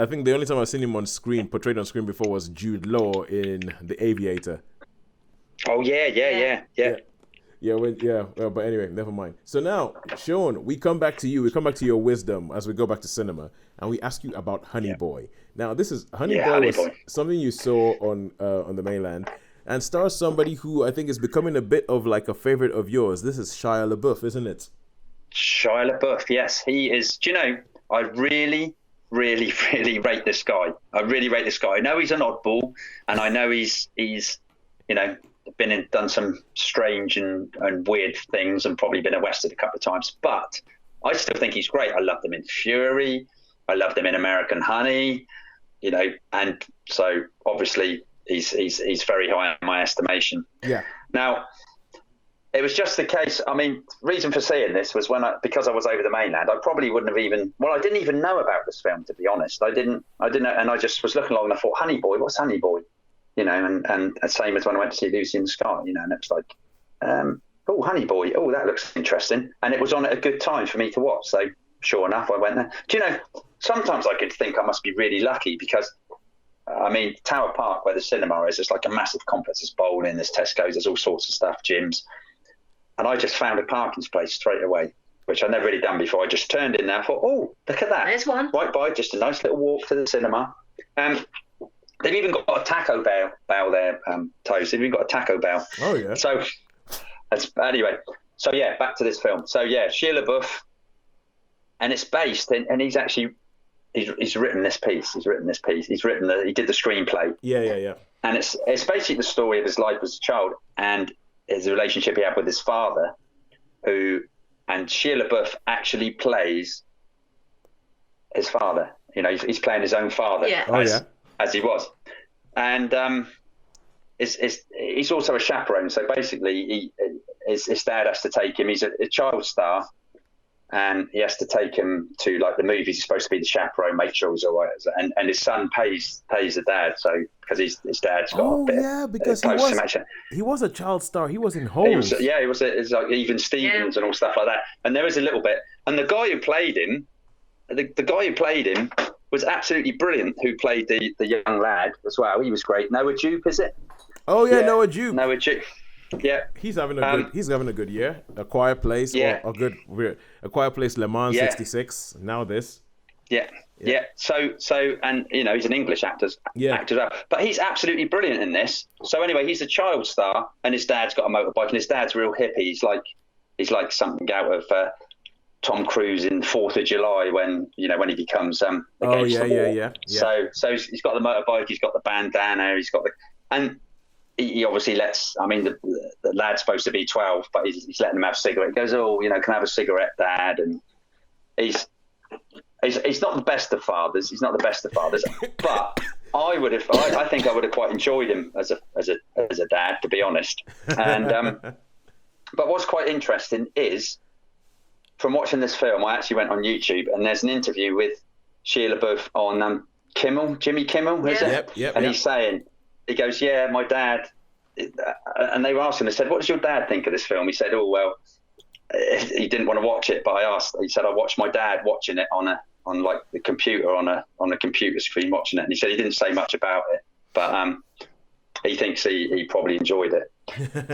B: think the only time I've seen him portrayed on screen before was Jude Law in The Aviator.
D: Oh yeah.
B: But anyway, never mind. So now, Shaun, we come back to you. We come back to your wisdom as we go back to cinema, and we ask you about Honey Boy. Now, this is Honey Boy was something you saw on the mainland, and stars somebody who I think is becoming a bit of like a favorite of yours. This is Shia LaBeouf, isn't it?
D: Shia LaBeouf, yes, he is. Do you know? I really, really, really rate this guy. I really rate this guy. I know he's an oddball, and I know he's done some strange and weird things and probably been arrested a couple of times, but I still think he's great. I loved him in Fury. I loved him in American Honey. You know, and so obviously he's very high in my estimation.
B: Yeah.
D: Now, it was just the case. I mean, reason for seeing this was because I was over the mainland. I probably wouldn't have even. Well, I didn't even know about this film, to be honest. I didn't. And I just was looking along and I thought, Honey Boy, what's Honey Boy? You know, and same as when I went to see Lucy in the Sky. You know, and it was like, oh, Honey Boy. Oh, that looks interesting. And it was on at a good time for me to watch. So sure enough, I went there. Do you know? Sometimes I could think I must be really lucky because. I mean, Tower Park, where the cinema is, it's like a massive complex. There's bowling, there's Tesco's, there's all sorts of stuff, gyms. And I just found a parking space straight away, which I'd never really done before. I just turned in there and thought, oh, look at that.
C: There's one.
D: Right by, just a nice little walk to the cinema. They've even got a Taco Bell there, Toes. They've even got a Taco Bell.
B: Oh, yeah.
D: So, anyway. So, yeah, back to this film. So, yeah, Shia LaBeouf. And it's based, and he's actually... He's written this piece. He did the screenplay.
B: Yeah.
D: And it's basically the story of his life as a child and his relationship he had with his father, and Shia LaBeouf actually plays his father. You know, he's playing his own father as he was. And he's also a chaperone. So basically, his dad has to take him. He's a child star. And he has to take him to like the movies. He's supposed to be the chaperone, make sure he's all right. And his son pays the dad, so because his dad's got a bit.
B: Because he was a child star. He was in Home.
D: He was like Even Stevens and all stuff like that. And there was a little bit. And the guy who played him, was absolutely brilliant. Who played the young lad as well? He was great. Noah Jupe, is it?
B: Oh yeah. Noah Jupe.
D: Noah Jupe. Yeah,
B: he's having a good year. A Quiet Place, A Quiet Place, Le Mans '66. Now this.
D: Yeah. So, and you know, he's an English actor as well, but he's absolutely brilliant in this. So anyway, he's a child star, and his dad's got a motorbike, and his dad's real hippie. He's like something out of Tom Cruise in 4th of July when he becomes against the war.
B: Yeah.
D: So he's got the motorbike, he's got the bandana, he obviously lets. I mean, the lad's supposed to be 12, but he's letting him have a cigarette. He goes, "Oh, you know, can I have a cigarette, Dad?" And he's not the best of fathers. He's not the best of fathers, but I think I would have quite enjoyed him as a dad, to be honest. And but what's quite interesting is, from watching this film, I actually went on YouTube and there's an interview with Shia LaBeouf on Jimmy Kimmel, is it?
B: Yep.
D: And he's saying. He goes, yeah, my dad, and they were asking, they said, what does your dad think of this film? He said, oh, well, he didn't want to watch it, but he said, I watched my dad watching it on like the computer, on a computer screen watching it. And he said he didn't say much about it, but he thinks he probably enjoyed it.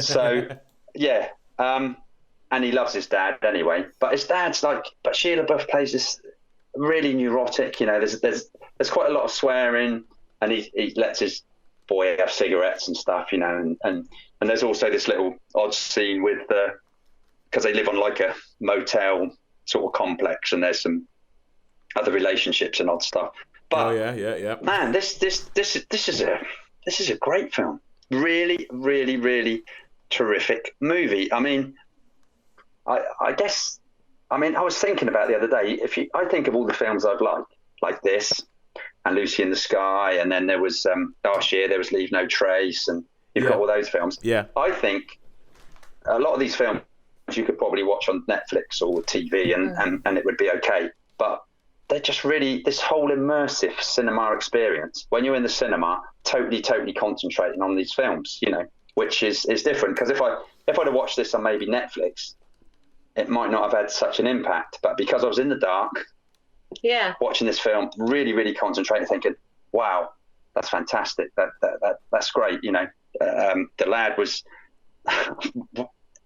D: So, yeah, and he loves his dad anyway, but his dad's but Shia LaBeouf plays this really neurotic, you know, there's quite a lot of swearing, and he lets his boy have cigarettes and stuff, you know, and there's also this little odd scene with because they live on like a motel sort of complex, and there's some other relationships and odd stuff. But man, this is a great film. Really, really, really terrific movie. I mean, I guess, I was thinking about the other day. I think of all the films I've liked, like this. And Lucy in the Sky, and then there was last year there was Leave No Trace, and you've got all those films. Yeah, I think a lot of these films you could probably watch on Netflix or TV, and it would be okay. But they're just really this whole immersive cinema experience. When you're in the cinema, totally concentrating on these films, you know, which is different. Because if I'd have watched this on maybe Netflix, it might not have had such an impact. But because I was in the dark. Yeah, watching this film, really, really concentrating, thinking, "Wow, that's fantastic. That's great." You know, the lad was, I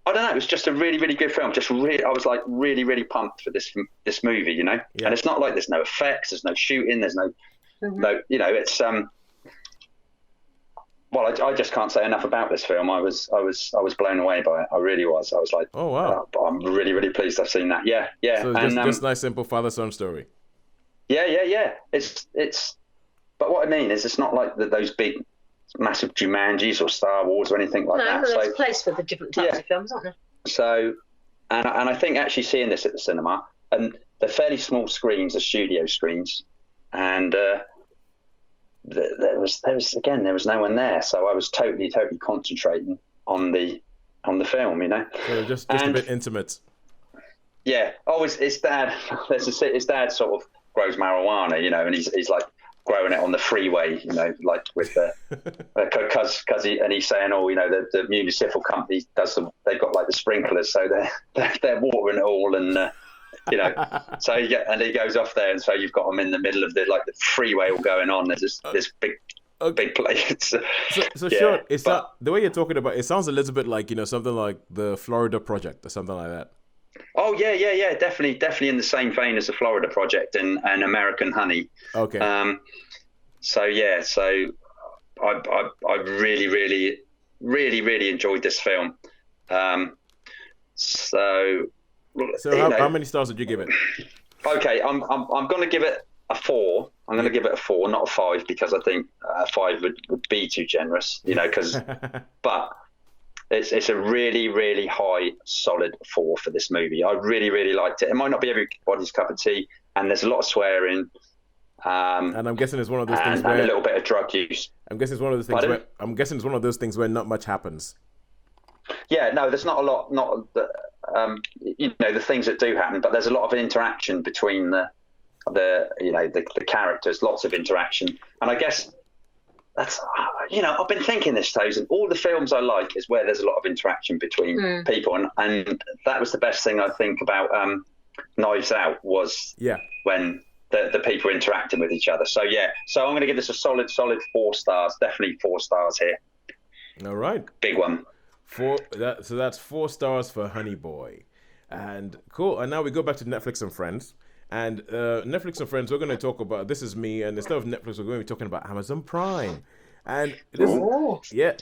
D: don't know, it was just a really, really good film. I was like really, really pumped for this movie. You know, and it's not like there's no effects, there's no shooting, there's no, you know, it's Well, I just can't say enough about this film. I was blown away by it. I really was. I was like, oh wow, I'm really, really pleased I've seen that. Yeah.
B: So just nice, simple father-son story.
D: Yeah. It's. But what I mean is, it's not like those big, massive Jumanjis or Star Wars or anything like that.
C: No, there's a place for the different types of films, aren't there?
D: So, and I think actually seeing this at the cinema, and they're fairly small screens, the studio screens, and there was no one there, so I was totally concentrating on the film, you know.
B: So just a bit intimate.
D: Yeah. Oh, his dad. His dad sort of grows marijuana, you know, and he's like growing it on the freeway, you know, like with the because he's saying, oh, you know, the municipal company they've got like the sprinklers, so they're watering it all, and you know, so he goes off there, and so you've got them in the middle of the freeway all going on. There's this big place.
B: So yeah, sure, it's not the way you're talking about. It sounds a little bit like, you know, something like the Florida Project or something like that.
D: Oh yeah, definitely in the same vein as the Florida Project and American Honey.
B: Okay.
D: So I really enjoyed this film. So
B: how many stars would you give it?
D: Okay, I'm going to give it a 4. I'm going to give it a 4, not a 5, because I think a 5 would be too generous, you know. But it's a really high, solid 4 for this movie. I really liked it. It might not be everybody's cup of tea, and there's a lot of swearing.
B: And I'm guessing it's one of those things where
D: and a little bit of drug use.
B: I'm guessing it's one of those things where not much happens. Yeah,
D: no, there's not a lot. You know, the things that do happen, but there's a lot of interaction between the characters. Lots of interaction, and I guess that's, you know, I've been thinking this, Tosin. All the films I like is where there's a lot of interaction between people, and that was the best thing I think about Knives Out was when the people interacting with each other. So I'm going to give this a solid 4 stars. Definitely 4 stars here.
B: All right,
D: big one.
B: So that's 4 stars for Honey Boy, and cool. And now we go back to Netflix and Friends. And Netflix and Friends, we're going to talk about, this is me, and instead of Netflix, we're going to be talking about Amazon Prime. And this is,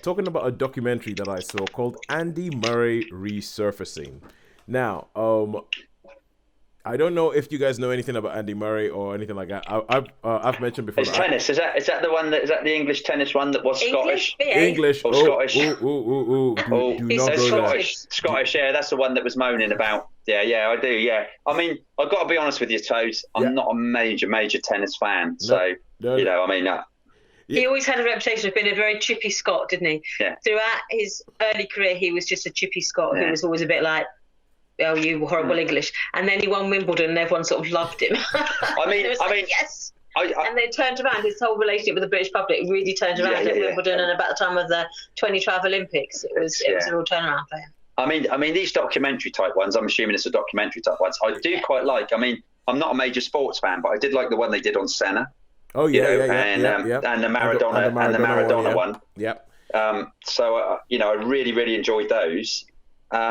B: talking about a documentary that I saw called Andy Murray Resurfacing. Now, I don't know if you guys know anything about Andy Murray or anything like that. I've mentioned before.
D: It's tennis. Is that the one is that the English tennis one that was Scottish?
B: English.
D: Or Scottish.
B: Do not go there.
D: Scottish. Yeah, that's the one that was moaning about. Yeah, I do. Yeah, I mean, I've got to be honest with you, Toes. I'm not a major tennis fan. So you know, I mean.
C: He always had a reputation of being a very chippy Scot, didn't he?
D: Yeah.
C: Throughout his early career, he was just a chippy Scot who was always a bit like, oh, you horrible English. And then he won Wimbledon and everyone sort of loved him. I mean, yes. And they turned around. His whole relationship with the British public really turned around at Wimbledon and about the time of the 2012 Olympics. It was a real turnaround for him. I
D: mean, these documentary type ones, I'm assuming it's a documentary type ones, I do quite like. I mean, I'm not a major sports fan, but I did like the one they did on Senna.
B: Oh, yeah,
D: and the Maradona one.
B: Yep.
D: So, you know, I really enjoyed those.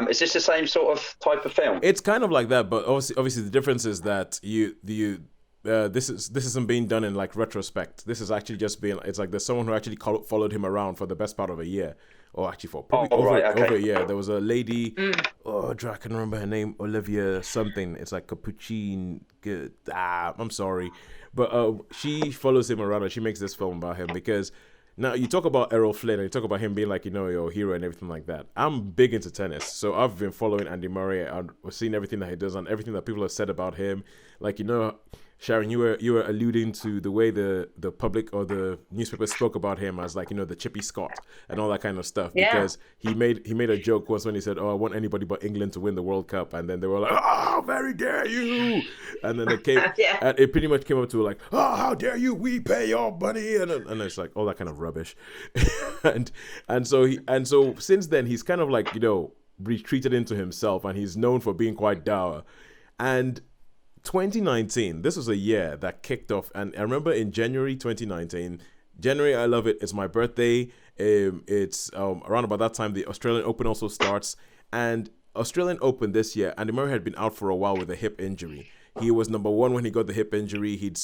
D: Is this the same sort of type of film?
B: It's kind of like that, but obviously the difference is that this isn't being done in like retrospect. This is actually just being, it's like there's someone who actually followed him around for the best part of a year, or actually for probably over a year. There was a lady, I can remember her name, Olivia something. It's like Capuchin. I'm sorry, but she follows him around and she makes this film about him because. Now, you talk about Errol Flynn and you talk about him being like, you know, your hero and everything like that. I'm big into tennis, so I've been following Andy Murray. I've seen everything that he does and everything that people have said about him. Like, you know, Sharon, you were alluding to the way the public or the newspaper spoke about him as like, you know, the chippy Scot and all that kind of stuff. Yeah. Because he made a joke once when he said, "Oh, I want anybody but England to win the World Cup," and then they were like, "Oh, very dare you!" And then they came, and it pretty much came up to like, "Oh, how dare you? We pay your money," and it's like all that kind of rubbish. and so since then he's kind of like, you know, retreated into himself, and he's known for being quite dour. And 2019, this was a year that kicked off, and I remember in January 2019, January, I love it, it's my birthday, it's around about that time the Australian Open also starts, and Australian Open this year, Andy Murray had been out for a while with a hip injury. He was number one when he got the hip injury. He'd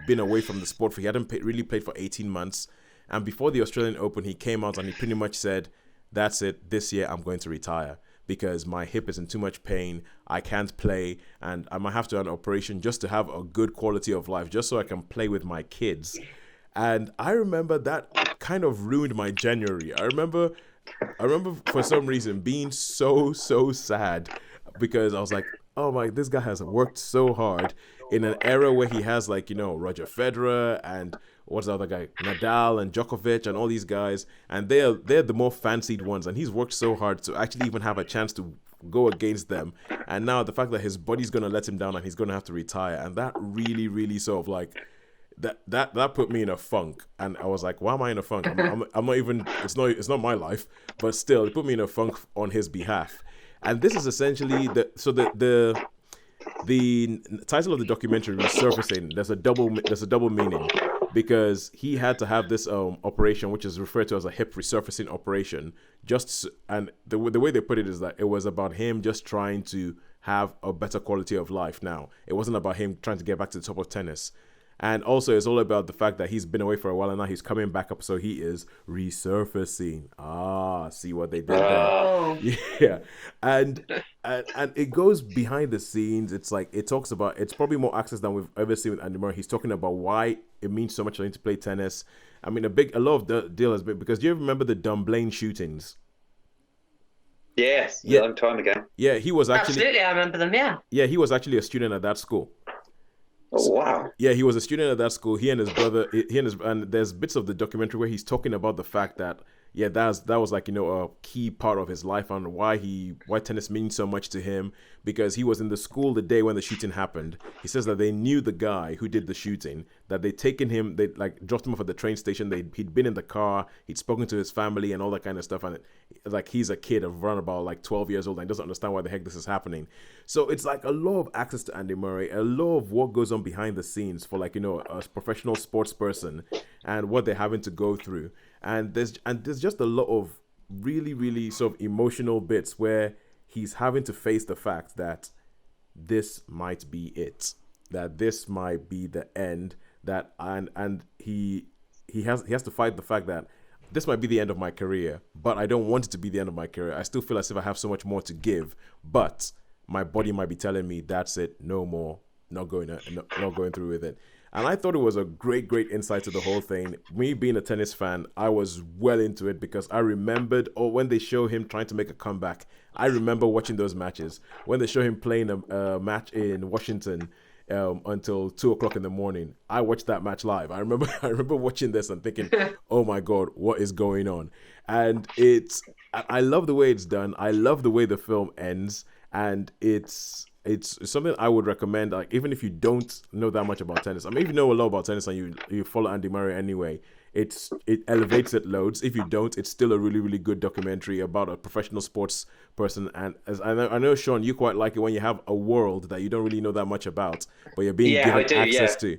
B: been away from the sport he hadn't really played for 18 months, and before the Australian Open, he came out and he pretty much said, "That's it, this year I'm going to retire, because my hip is in too much pain, I can't play, and I might have to have an operation just to have a good quality of life, just so I can play with my kids." And I remember that kind of ruined my January. I remember for some reason being so sad, because I was like, oh my, this guy has worked so hard in an era where he has like, Roger Federer and what's the other guy, Nadal and Djokovic and all these guys, and they're the more fancied ones, and he's worked so hard to actually even have a chance to go against them. And now the fact that his body's gonna let him down and he's gonna have to retire, and that really, really sort of like that put me in a funk. And I was like, why am I in a funk? I'm not even. It's not my life, but still, it put me in a funk on his behalf. And this is essentially the title of the documentary, Resurfacing. There's a double meaning, because he had to have this operation, which is referred to as a hip resurfacing operation. And the way they put it is that it was about him just trying to have a better quality of life. Now, it wasn't about him trying to get back to the top of tennis. And also, it's all about the fact that he's been away for a while and now he's coming back up. So he is resurfacing. See what they did there? Yeah. And it goes behind the scenes. It's like, it talks about, it's probably more access than we've ever seen with Andy Murray. He's talking about why it means so much to him to play tennis. I mean, a lot of the deal has been, because do you remember the Dunblane shootings?
D: Yes, a long time ago.
B: Yeah, he was actually...
C: Absolutely, I remember them, yeah.
B: Yeah, he was actually a student at that school.
D: Oh, wow.
B: Yeah, he was a student at that school. He and his brother, and there's bits of the documentary where he's talking about the fact that, yeah, that was like, a key part of his life and why tennis means so much to him, because he was in the school the day when the shooting happened. He says that they knew the guy who did the shooting, that they'd taken him, they like dropped him off at the train station. He'd been in the car, he'd spoken to his family and all that kind of stuff. And like, he's a kid of around about like 12 years old and doesn't understand why the heck this is happening. So it's like a lot of access to Andy Murray, a lot of what goes on behind the scenes for like, a professional sports person and what they're having to go through. And there's just a lot of really, really sort of emotional bits where he's having to face the fact that this might be it, that this might be the end, that and he has to fight the fact that this might be the end of my career, but I don't want it to be the end of my career. I still feel as if I have so much more to give, but my body might be telling me that's it, no more, not going through with it. And I thought it was a great insight to the whole thing. Me being a tennis fan, I was well into it because I remembered, when they show him trying to make a comeback, I remember watching those matches. When they show him playing a match in Washington until 2:00 in the morning, I watched that match live. I remember watching this and thinking, oh my God, what is going on? And I love the way it's done. I love the way the film ends. And it's something I would recommend, like, even if you don't know that much about tennis. I mean, if you know a lot about tennis and you follow Andy Murray anyway, it elevates it loads. If you don't, it's still a really, really good documentary about a professional sports person. And as I know, Shaun, you quite like it when you have a world that you don't really know that much about, but you're being given access to.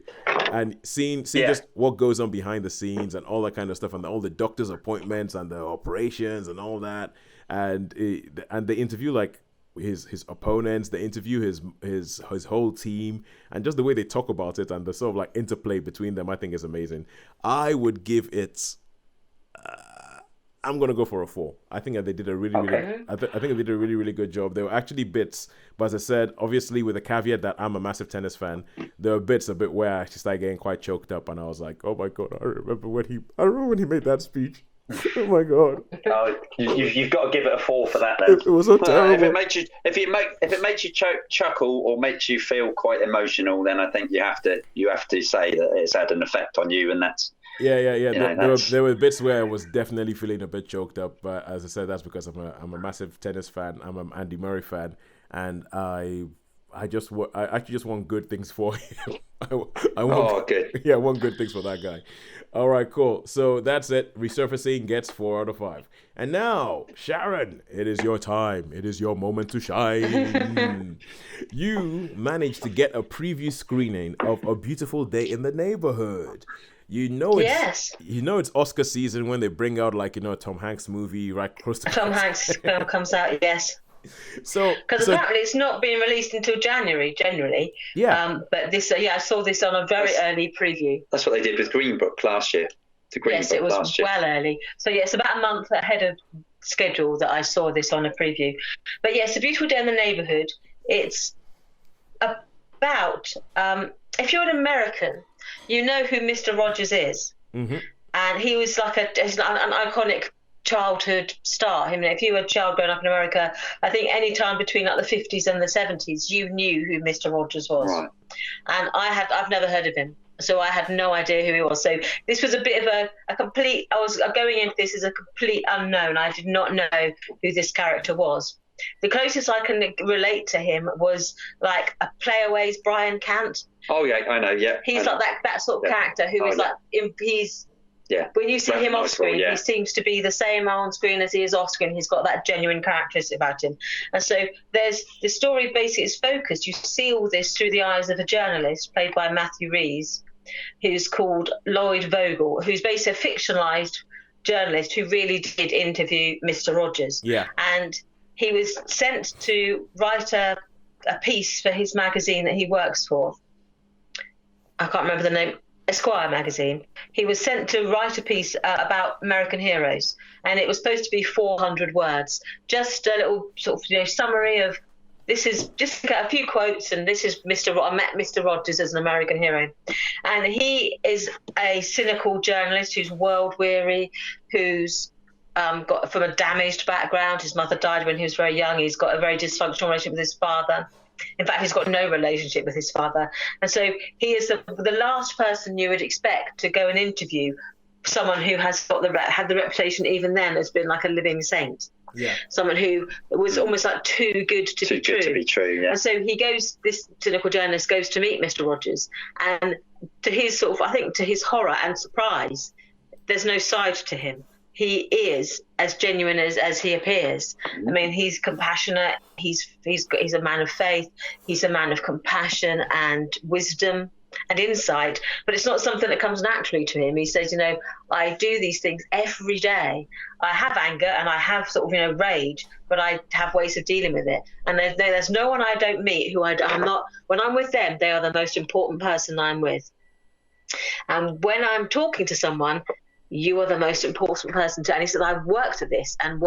B: And seeing just what goes on behind the scenes and all that kind of stuff, and all the doctor's appointments and the operations and all that. And they interview, like, his opponents, they interview his whole team, and just the way they talk about it and the sort of like interplay between them, I think is amazing. I would give it I'm gonna go for a 4. I think that they did a really I think they did a really, really good job. There were actually bits, but as I said, obviously with the caveat that I'm a massive tennis fan, there were bits a bit where I actually started getting quite choked up, and I was like, oh my God, I remember when he made that speech. Oh my God!
D: Oh, you've got to give it a 4 for that. Then
B: it was so terrible.
D: If it makes you chuckle or makes you feel quite emotional, then I think you have to say that it's had an effect on you, and that's There were bits where I was definitely feeling a bit choked up, but as I said, that's because I'm a massive tennis fan. I'm an Andy Murray fan, and I actually just want good things for him. I want good things for that guy. All right, cool. So that's it. Resurfacing gets 4 out of 5. And now, Sharon, it is your time. It is your moment to shine. You managed to get a preview screening of A Beautiful Day in the Neighborhood. It's Oscar season when they bring out, like, a Tom Hanks movie right close to
C: Tom Hanks film comes out, yes. Because apparently it's not being released until January generally.
B: Yeah.
C: But this, I saw this on a very early preview.
D: That's what they did with Green Book last year.
C: Yes, it was well early. So it's about a month ahead of schedule that I saw this on a preview. But yes, A Beautiful Day in the Neighbourhood. It's about if you're an American, you know who Mr. Rogers is,
B: mm-hmm.
C: and he was like an iconic childhood star. I mean, if you were a child growing up in America, I think any time between like the 50s and the 70s, you knew who Mr. Rogers was.
D: Right.
C: And I've never heard of him. So I had no idea who he was. So this was a bit of a complete, I was going into this as a complete unknown. I did not know who this character was. The closest I can relate to him was like a Playaway's Brian Cant.
D: Oh, yeah, I know, yeah.
C: He's like that sort of character who is like, he's, when you see him off screen, he seems to be the same on screen as he is off screen. He's got that genuine characteristic about him. And so the story basically is focused. You see all this through the eyes of a journalist played by Matthew Rhys, who's called Lloyd Vogel, who's basically a fictionalised journalist who really did interview Mr. Rogers. Yeah. And he was sent to write a piece for his magazine that he works for. I can't remember the name. Esquire magazine. He was sent to write a piece about American heroes, and it was supposed to be 400 words. Just a little sort of summary of this is just a few quotes, and this is I met Mr. Rogers as an American hero, and he is a cynical journalist who's world weary, who's got from a damaged background. His mother died when he was very young. He's got a very dysfunctional relationship with his father. In fact, he's got no relationship with his father. And so he is the last person you would expect to go and interview someone who has had the reputation even then as being like a living saint. Yeah. Someone who was almost like too good to be true. Too good to be true, yeah. And so this cynical journalist goes to meet Mr. Rogers, and to his to his horror and surprise, there's no side to him. He is as genuine as he appears. I mean, he's compassionate. He's a man of faith. He's a man of compassion and wisdom and insight. But it's not something that comes naturally to him. He says, I do these things every day. I have anger and I have rage, but I have ways of dealing with it. And there's no one I don't meet who I'm not. When I'm with them, they are the most important person I'm with. And when I'm talking to someone, you are the most important person to. And he said, I've worked at this. And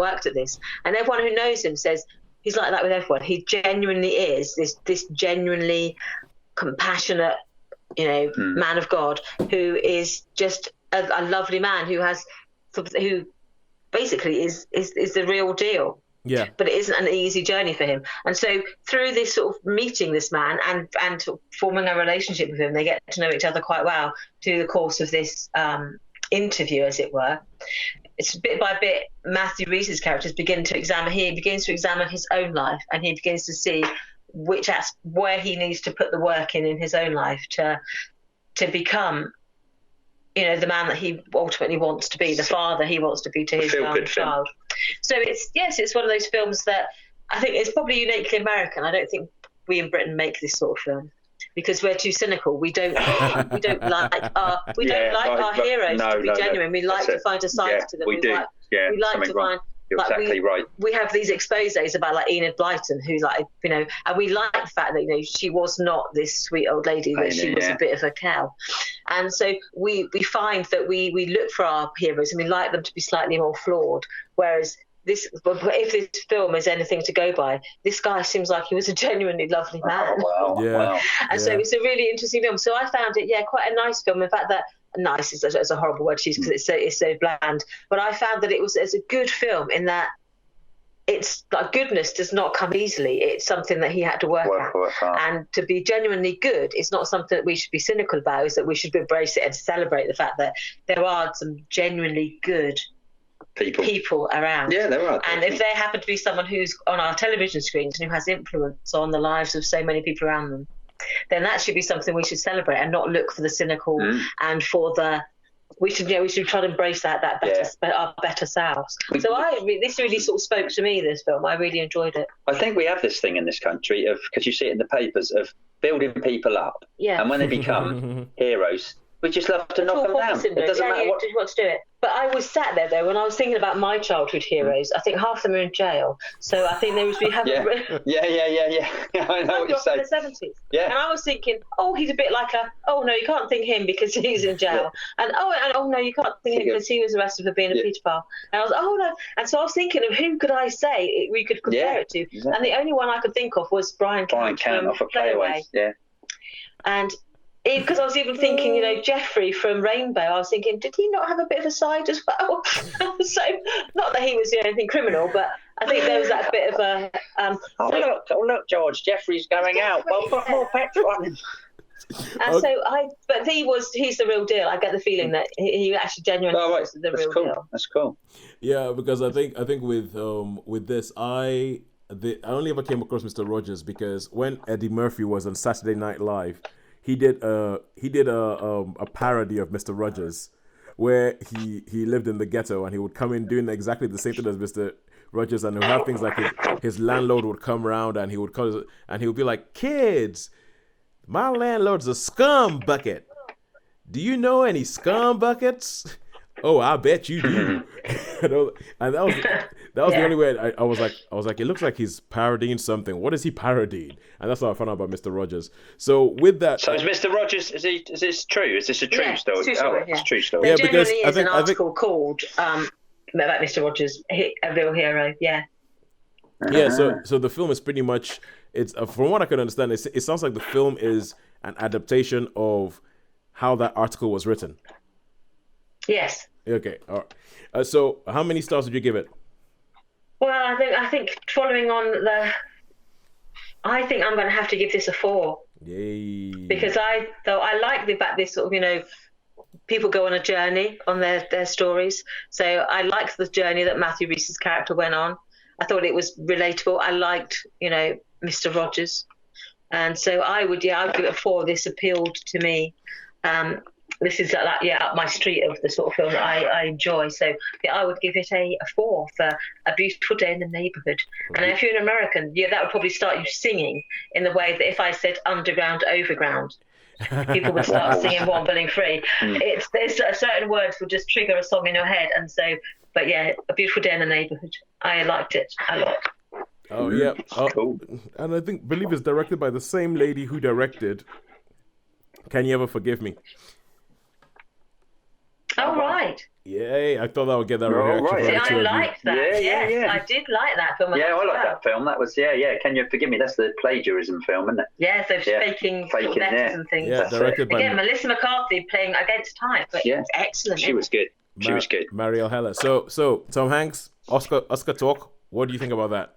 C: everyone who knows him says he's like that with everyone. He genuinely is this genuinely compassionate, man of God who is just a lovely man who basically is the real deal. Yeah. But it isn't an easy journey for him. And so through this sort of meeting this man and forming a relationship with him, they get to know each other quite well through the course of this interview, as it were. It's bit by bit Matthew Rhys's characters begins to examine his own life, and he begins to see where he needs to put the work in his own life to become the man that he ultimately wants to be, the father he wants to be to his young child. So it's one of those films that I think is probably uniquely American. I don't think we in Britain make this sort of film, because we're too cynical. We don't like our heroes to be genuine. We like to find a side to them. We like to find. You're exactly right. We have these exposés about like Enid Blyton, who and we like the fact that she was not this sweet old lady, that she was a bit of a cow, and so we find that we look for our heroes and we like them to be slightly more flawed. Whereas if this film is anything to go by, this guy seems like he was a genuinely lovely man.
D: Oh, wow. Yeah. Wow.
C: And so it's a really interesting film. So I found it, quite a nice film. In fact, that nice is a horrible word to use because it's so bland. But I found that it's a good film in that it's like goodness does not come easily. It's something that he had to work at. And to be genuinely good is not something that we should be cynical about. Is that we should embrace it and celebrate the fact that there are some genuinely good people around. Yeah, there are. And if there happen to be someone who's on our television screens and who has influence on the lives of so many people around them, then that should be something we should celebrate and not look for the cynical and for the. We should try to embrace that better, our better selves. So this really sort of spoke to me. This film, I really enjoyed it.
D: I think we have this thing in this country of, because you see it in the papers, of building people up, and when they become heroes, we just love to knock them down. It doesn't matter what.
C: Just want to do it. But I was sat there though when I was thinking about my childhood heroes. I think half of them are in jail. So I think we have.
D: Yeah. I know what you're saying.
C: In the 70s. Yeah. And I was thinking, he's a bit like no, you can't think him because he's in jail. And no, you can't think him because he was arrested for being a paedophile. And I was no. And so I was thinking of who could I say we could compare it to. Exactly. And the only one I could think of was Brian Cant off of Playaway. Yeah. And Because I was even thinking, Jeffrey from Rainbow, I was thinking, did he not have a bit of a side as well? So, not that he was anything criminal, but I think there was that bit of a...
D: look, George, Jeffrey's going out. Well, put more petrol on him.
C: And but he's the real deal. I get the feeling that he actually genuinely is the real deal.
D: That's cool.
B: Yeah, because I think with this, I only ever came across Mr. Rogers because when Eddie Murphy was on Saturday Night Live, he did a parody of Mr. Rogers, where he lived in the ghetto and he would come in doing exactly the same thing as Mr. Rogers, and he would have things like his landlord would come around and he would be like, "Kids, my landlord's a scum bucket. Do you know any scum buckets? Oh, I bet you do." And that was the only way I was like, it looks like he's parodying something. What is he parodying? And that's how I found out about Mr. Rogers. So with that,
D: so is Mr. Rogers? Is this true? Is this a true story?
C: It's a true story.
B: Yeah,
C: there
B: because
C: generally is an article called about Mr. Rogers, a real hero. Yeah.
B: Yeah. So the film is pretty much from what I can understand, it sounds like the film is an adaptation of how that article was written.
C: Yes.
B: Okay. All right. So how many stars would you give it?
C: Well, I think following on I think I'm going to have to give this a 4.
B: Yay!
C: Because I like the fact this sort of people go on a journey on their stories. So I liked the journey that Matthew Rhys's character went on. I thought it was relatable. I liked Mr. Rogers, and so I'd give it a 4. This appealed to me. This is up my street of the sort of film that I enjoy. So I would give it a 4 for A Beautiful Day in the Neighbourhood. Right. And if you're an American, that would probably start you singing in the way that if I said underground, overground, people would start singing Wobbling Free. There's certain words will just trigger a song in your head. And so, but yeah, A Beautiful Day in the Neighbourhood. I liked it a lot.
B: Oh, yeah. Cool. And I believe it's directed by the same lady who directed Can You Ever Forgive Me?
C: Oh, right.
B: Yay, I thought I would get that reaction.
C: Right. I liked that. Yeah. I did like that film.
D: Yeah, I like that film. That was, Can You Forgive Me? That's the plagiarism film, isn't it?
C: Yeah, so faking letters and things.
B: Yeah, directed by...
C: Again, Melissa McCarthy playing against time, but it's excellent.
D: She was good. She was good.
B: Marielle Heller. So Tom Hanks, Oscar talk. What do you think about that?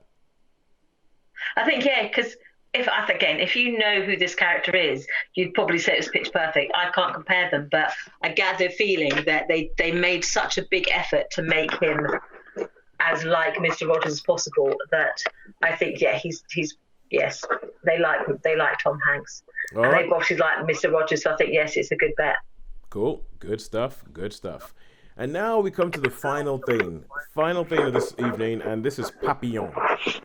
C: I think, because if you know who this character is, you'd probably say it was pitch perfect. I can't compare them, but I gather the feeling that they made such a big effort to make him as like Mr. Rogers as possible that I think, he's yes, they like Tom Hanks.
B: All
C: and
B: right.
C: they've obviously liked Mr. Rogers, so I think, yes, it's a good bet.
B: Cool. Good stuff. And now we come to the final thing of this evening, and this is Papillon.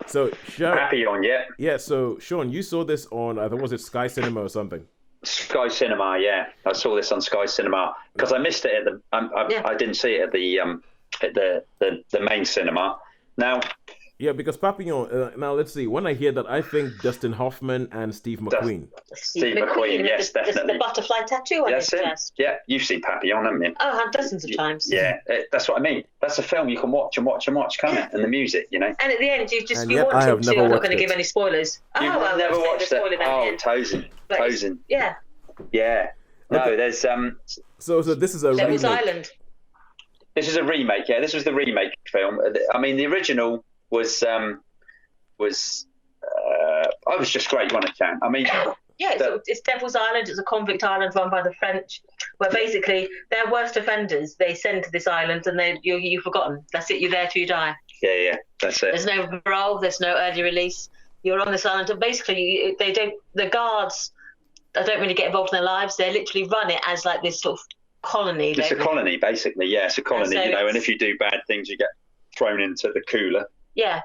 B: So,
D: Papillon, yeah.
B: Yeah, so, Shaun, you saw this on, I think, was it Sky Cinema or something?
D: Sky Cinema, yeah. I saw this on Sky Cinema because I missed it at I didn't see it at the main cinema. Now...
B: Yeah, because Papillon, now let's see, when I hear that, I think Dustin Hoffman and Steve McQueen.
D: Steve McQueen, yes, definitely.
C: The butterfly tattoo on his chest.
D: Yeah, you've seen Papillon, haven't you?
C: Oh, dozens of times.
D: Yeah, that's what I mean. That's a film you can watch and watch, can't it? And the music, And
C: at the end, you want to. I'm not going to give any spoilers.
D: You've never watched it? Oh, Tosin.
C: Yeah.
D: Yeah. No, there's...
B: So this is a remake.
C: Devil's Island.
D: This is a remake, yeah. This was the remake film. I mean, the original... was I was just great, wasn't it, Cam? I mean,
C: it's Devil's Island. It's a convict island run by the French, where basically their worst offenders they send to this island, and you're forgotten. That's it. You're there till you die.
D: Yeah, that's it.
C: There's no parole. There's no early release. You're on this island, and basically the guards don't really get involved in their lives. They literally run it as like this sort of colony.
D: It's a colony, basically. Yeah, it's a colony. And if you do bad things, you get thrown into the cooler.
C: Yeah,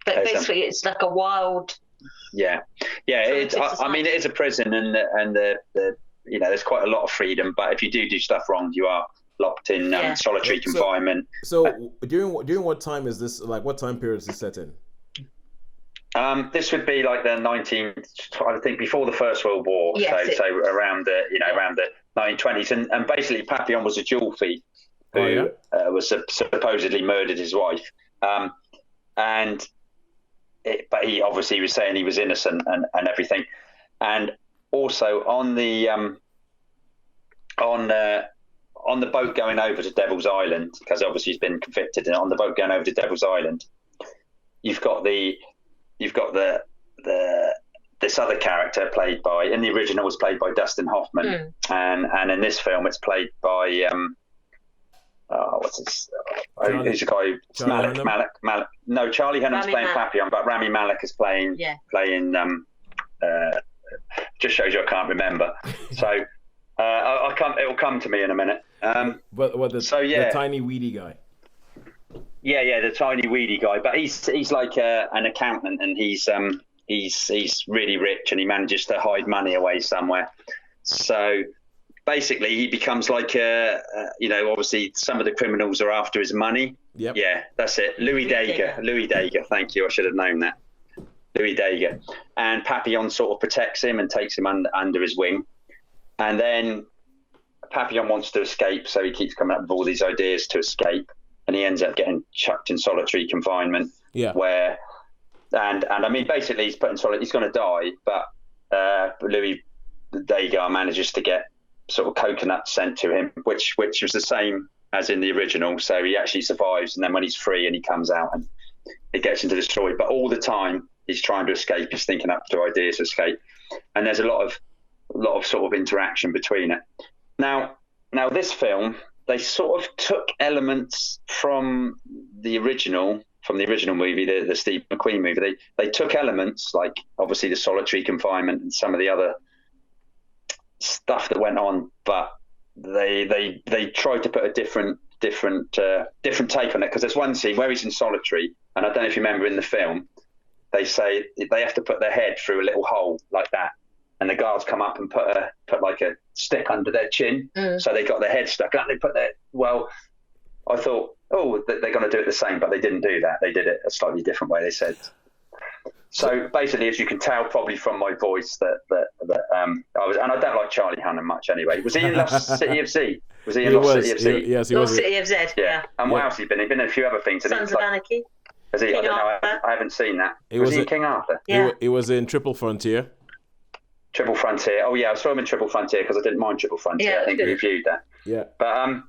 C: but basically it's like a wild.
D: Yeah. I mean, it is a prison, and the there's quite a lot of freedom. But if you do stuff wrong, you are locked in solitary confinement.
B: So during what time is this? Like, what time period is this set in?
D: This would be like the I think before the First World War. Yes, so around around the 1920s, and basically Papillon was a jewel thief who was supposedly murdered his wife. But he obviously was saying he was innocent and everything. And also on the on the boat going over to Devil's Island, because obviously he's been convicted, and on the boat going over to Devil's Island, you've got this other character played by, in the original was played by Dustin Hoffman, and in this film it's played by what's his? Who's the guy? Malik. No, Charlie Hunnam's playing Papillon, but Rami Malek is playing. Just shows you I can't remember. So I can't. It will come to me in a minute.
B: The tiny weedy guy.
D: Yeah, the tiny weedy guy. But he's like an accountant, and he's really rich, and he manages to hide money away somewhere. So basically, he becomes like obviously some of the criminals are after his money.
B: Yep.
D: Yeah, that's it. Louis Daguerre. Thank you. I should have known that. Louis Daguerre. And Papillon sort of protects him and takes him under his wing. And then Papillon wants to escape, so he keeps coming up with all these ideas to escape. And he ends up getting chucked in solitary confinement.
B: Yeah.
D: And I mean, basically, he's put in solitary. He's going to die, but Louis Daguerre manages to get sort of coconut sent to him, which was the same as in the original. So he actually survives, and then when he's free and he comes out and he gets into the story, but all the time he's trying to escape. He's thinking up to ideas to escape, and there's a lot of sort of interaction between it. Now this film, they sort of took elements from the original movie, the Steve McQueen movie. They took elements like obviously the solitary confinement and some of the other stuff that went on, but they tried to put a different take on it, because there's one scene where he's in solitary, and I don't know if you remember in the film, they say they have to put their head through a little hole like that, and the guards come up and put like a stick under their chin, so they got their head stuck out. They put their I thought, they're going to do it the same, but they didn't do that. They did it a slightly different way. They said. So basically, as you can tell probably from my voice, that I was, and I don't like Charlie Hunnam much anyway. Was he in Lost City of Z? Was he in Lost City of Z?
B: Yes, he was.
C: Lost City of Z. Yeah.
D: And what else has he been? He's been in a few other things.
C: Sons of Anarchy.
D: Has he? I don't know. I haven't seen that. Was he in King Arthur?
C: Yeah.
B: It was in Triple Frontier.
D: Probably. Oh yeah, I saw him in Triple Frontier because I didn't mind Triple Frontier.
C: Yeah,
D: I think we reviewed that.
B: Yeah.
D: But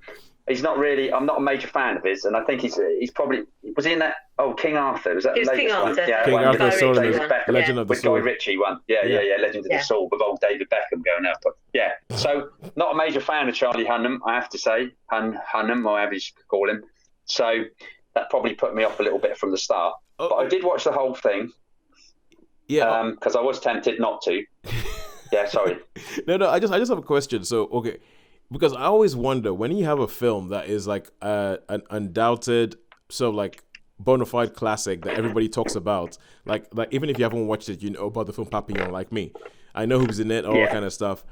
D: he's not really. I'm not a major fan of his, and I think he's probably. Was he in that? Oh, King Arthur. Was that the latest one? Yeah,
B: King Arthur, Sword and Legend of the
D: Sword.
B: Sword.
D: Guy Ritchie one. Yeah, Legend of the Sword with old David Beckham going up. But yeah, so not a major fan of Charlie Hunnam, I have to say. Hunnam, or however you should call him. So that probably put me off a little bit from the start. But I did watch the whole thing. Yeah. Because I was tempted not to. Yeah, sorry.
B: No. I just have a question. So, okay, because I always wonder when you have a film that is like an undoubted, so like bona fide classic that everybody talks about, like even if you haven't watched it, you know about the film Papillon, like me. I know who's in it, all that kind of stuff.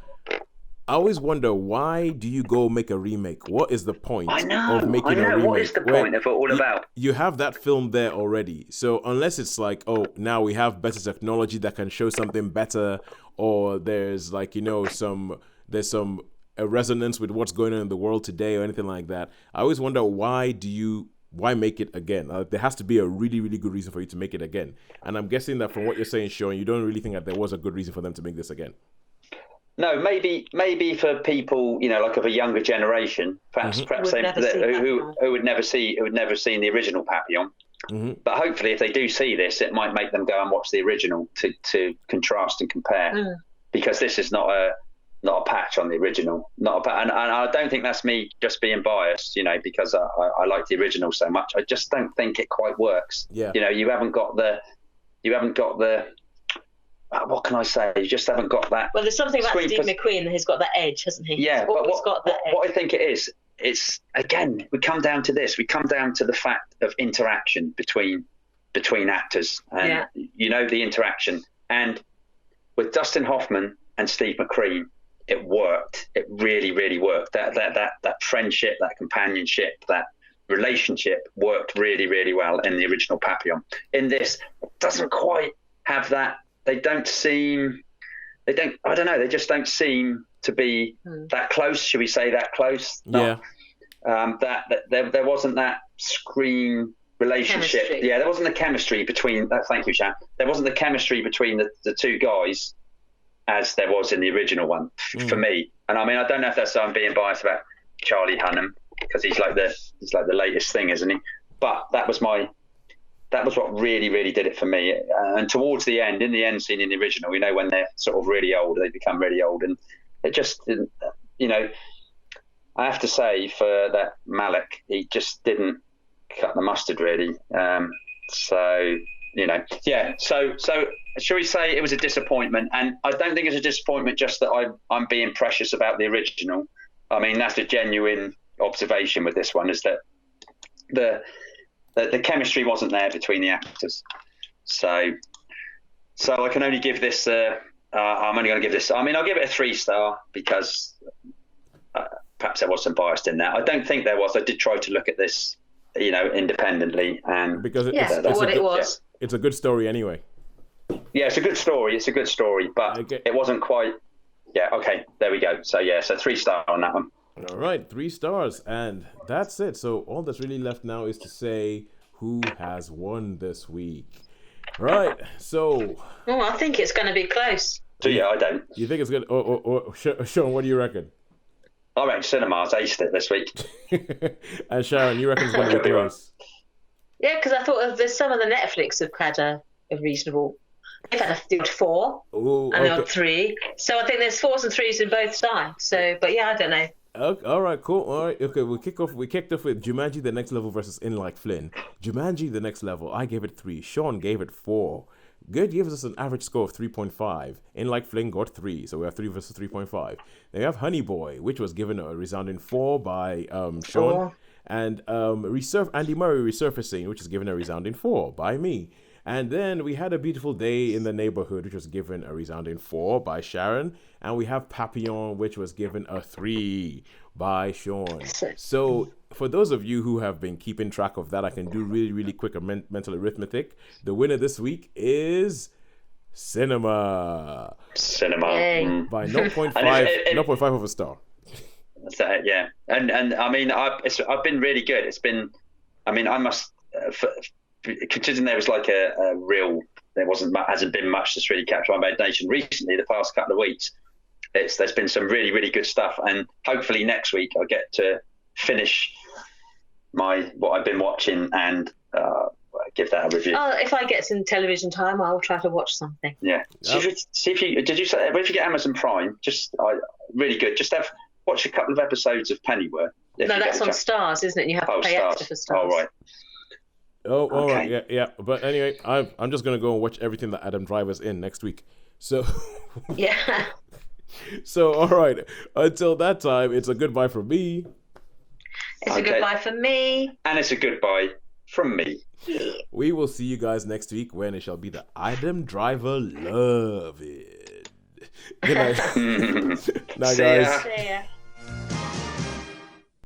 B: I always wonder, why do you go make a remake? What is the point of making a remake?
D: What is the point of it all about?
B: You have that film there already. So unless it's like, now we have better technology that can show something better, or there's like, there's some resonance with what's going on in the world today or anything like that. I always wonder, why make it again? There has to be a really, really good reason for you to make it again. And I'm guessing that from what you're saying, Shaun, you don't really think that there was a good reason for them to make this again.
D: No, maybe for people, like of a younger generation, perhaps who would never seen the original Papillon. Mm-hmm. But hopefully, if they do see this, it might make them go and watch the original to contrast and compare, because this is not a patch on the original, and I don't think that's me just being biased, because I like the original so much. I just don't think it quite works.
B: Yeah,
D: you haven't got the. What can I say? You just haven't got that.
C: Well, there's something about Steve McQueen that has got that edge, hasn't he?
D: Yeah, but what I think it is, it's again, we come down to this. We come down to the fact of interaction between actors, and the interaction. And with Dustin Hoffman and Steve McQueen, it worked. It really, really worked. That friendship, that companionship, that relationship worked really, really well in the original Papillon. In this, it doesn't quite have that. They just don't seem to be that close. Should we say that close?
B: Yeah.
D: That there wasn't that screen relationship.
C: Chemistry.
D: Yeah, there wasn't the chemistry between. Thank you, Shan. There wasn't the chemistry between the two guys as there was in the original one for me. And I mean, I don't know if that's I'm being biased about Charlie Hunnam because he's like the latest thing, isn't he? But that was what really, really did it for me. And towards the end, in the end scene in the original, when they're sort of really old, they become really old, and it just didn't, I have to say for that Malik, he just didn't cut the mustard really. So shall we say it was a disappointment? And I don't think it's a disappointment just that I'm being precious about the original. I mean, that's a genuine observation with this one, is that the chemistry wasn't there between the actors. So I can only give this. I'm only going to give this. I mean, I'll give it a 3-star because perhaps there was some bias in there. I don't think there was. I did try to look at this, independently, and
B: because it's a good story anyway.
D: Yeah, it's a good story, but it wasn't quite. Yeah, okay, there we go. So 3-star on that one.
B: All right, 3 stars, and that's it. So all that's really left now is to say who has won this week. Right, so...
C: Oh, I think it's going to be close.
D: So yeah, I don't.
B: You think it's good? Or Sean, what do you reckon?
D: I reckon Cinema's aced it this week.
B: And Sharon, you reckon it's going to be close?
C: Yeah, because I thought there's some of the Netflix have had a reasonable... They've had a 4, and they're 3. So I think there's 4s and 3s in both sides. So, but yeah, I don't know.
B: Okay, all right, cool. All right, okay. We kicked off with Jumanji: The Next Level versus In Like Flynn. Jumanji: The Next Level, I gave it 3. Sean gave it 4. Good gives us an average score of 3.5. In Like Flynn got 3, so we have 3 versus 3.5. Then we have Honey Boy, which was given a resounding 4 by Sean, and Andy Murray Resurfacing, which is given a resounding 4 by me. And then we had A Beautiful Day in the Neighbourhood, which was given a resounding 4 by Sharon. And we have Papillon, which was given a 3 by Sean. So for those of you who have been keeping track of that, I can do really, really quick mental arithmetic. The winner this week is Cinema. By 0.5 of a star.
D: So, yeah. And I mean, I've been really good. It's been, I mean, I must... considering there was like hasn't been much that's really captured my imagination recently, the past couple of weeks, there's been some really, really good stuff, and hopefully next week I'll get to finish what I've been watching and give that a review.
C: Oh, if I get some television time, I'll try to watch something.
D: Yeah. See if you get Amazon Prime, really good. Just watch a couple of episodes of Pennyworth.
C: No, that's on Stars, isn't it? You have to pay extra for Stars.
D: Oh, right.
B: Oh, all right, yeah. But anyway, I'm just gonna go and watch everything that Adam Driver's in next week. So
C: yeah.
B: So all right, until that time, it's a goodbye from me.
C: It's a goodbye from me.
D: And it's a goodbye from me.
B: We will see you guys next week when it shall be the Adam Driver Love It. Good night. Night, guys.
C: See ya.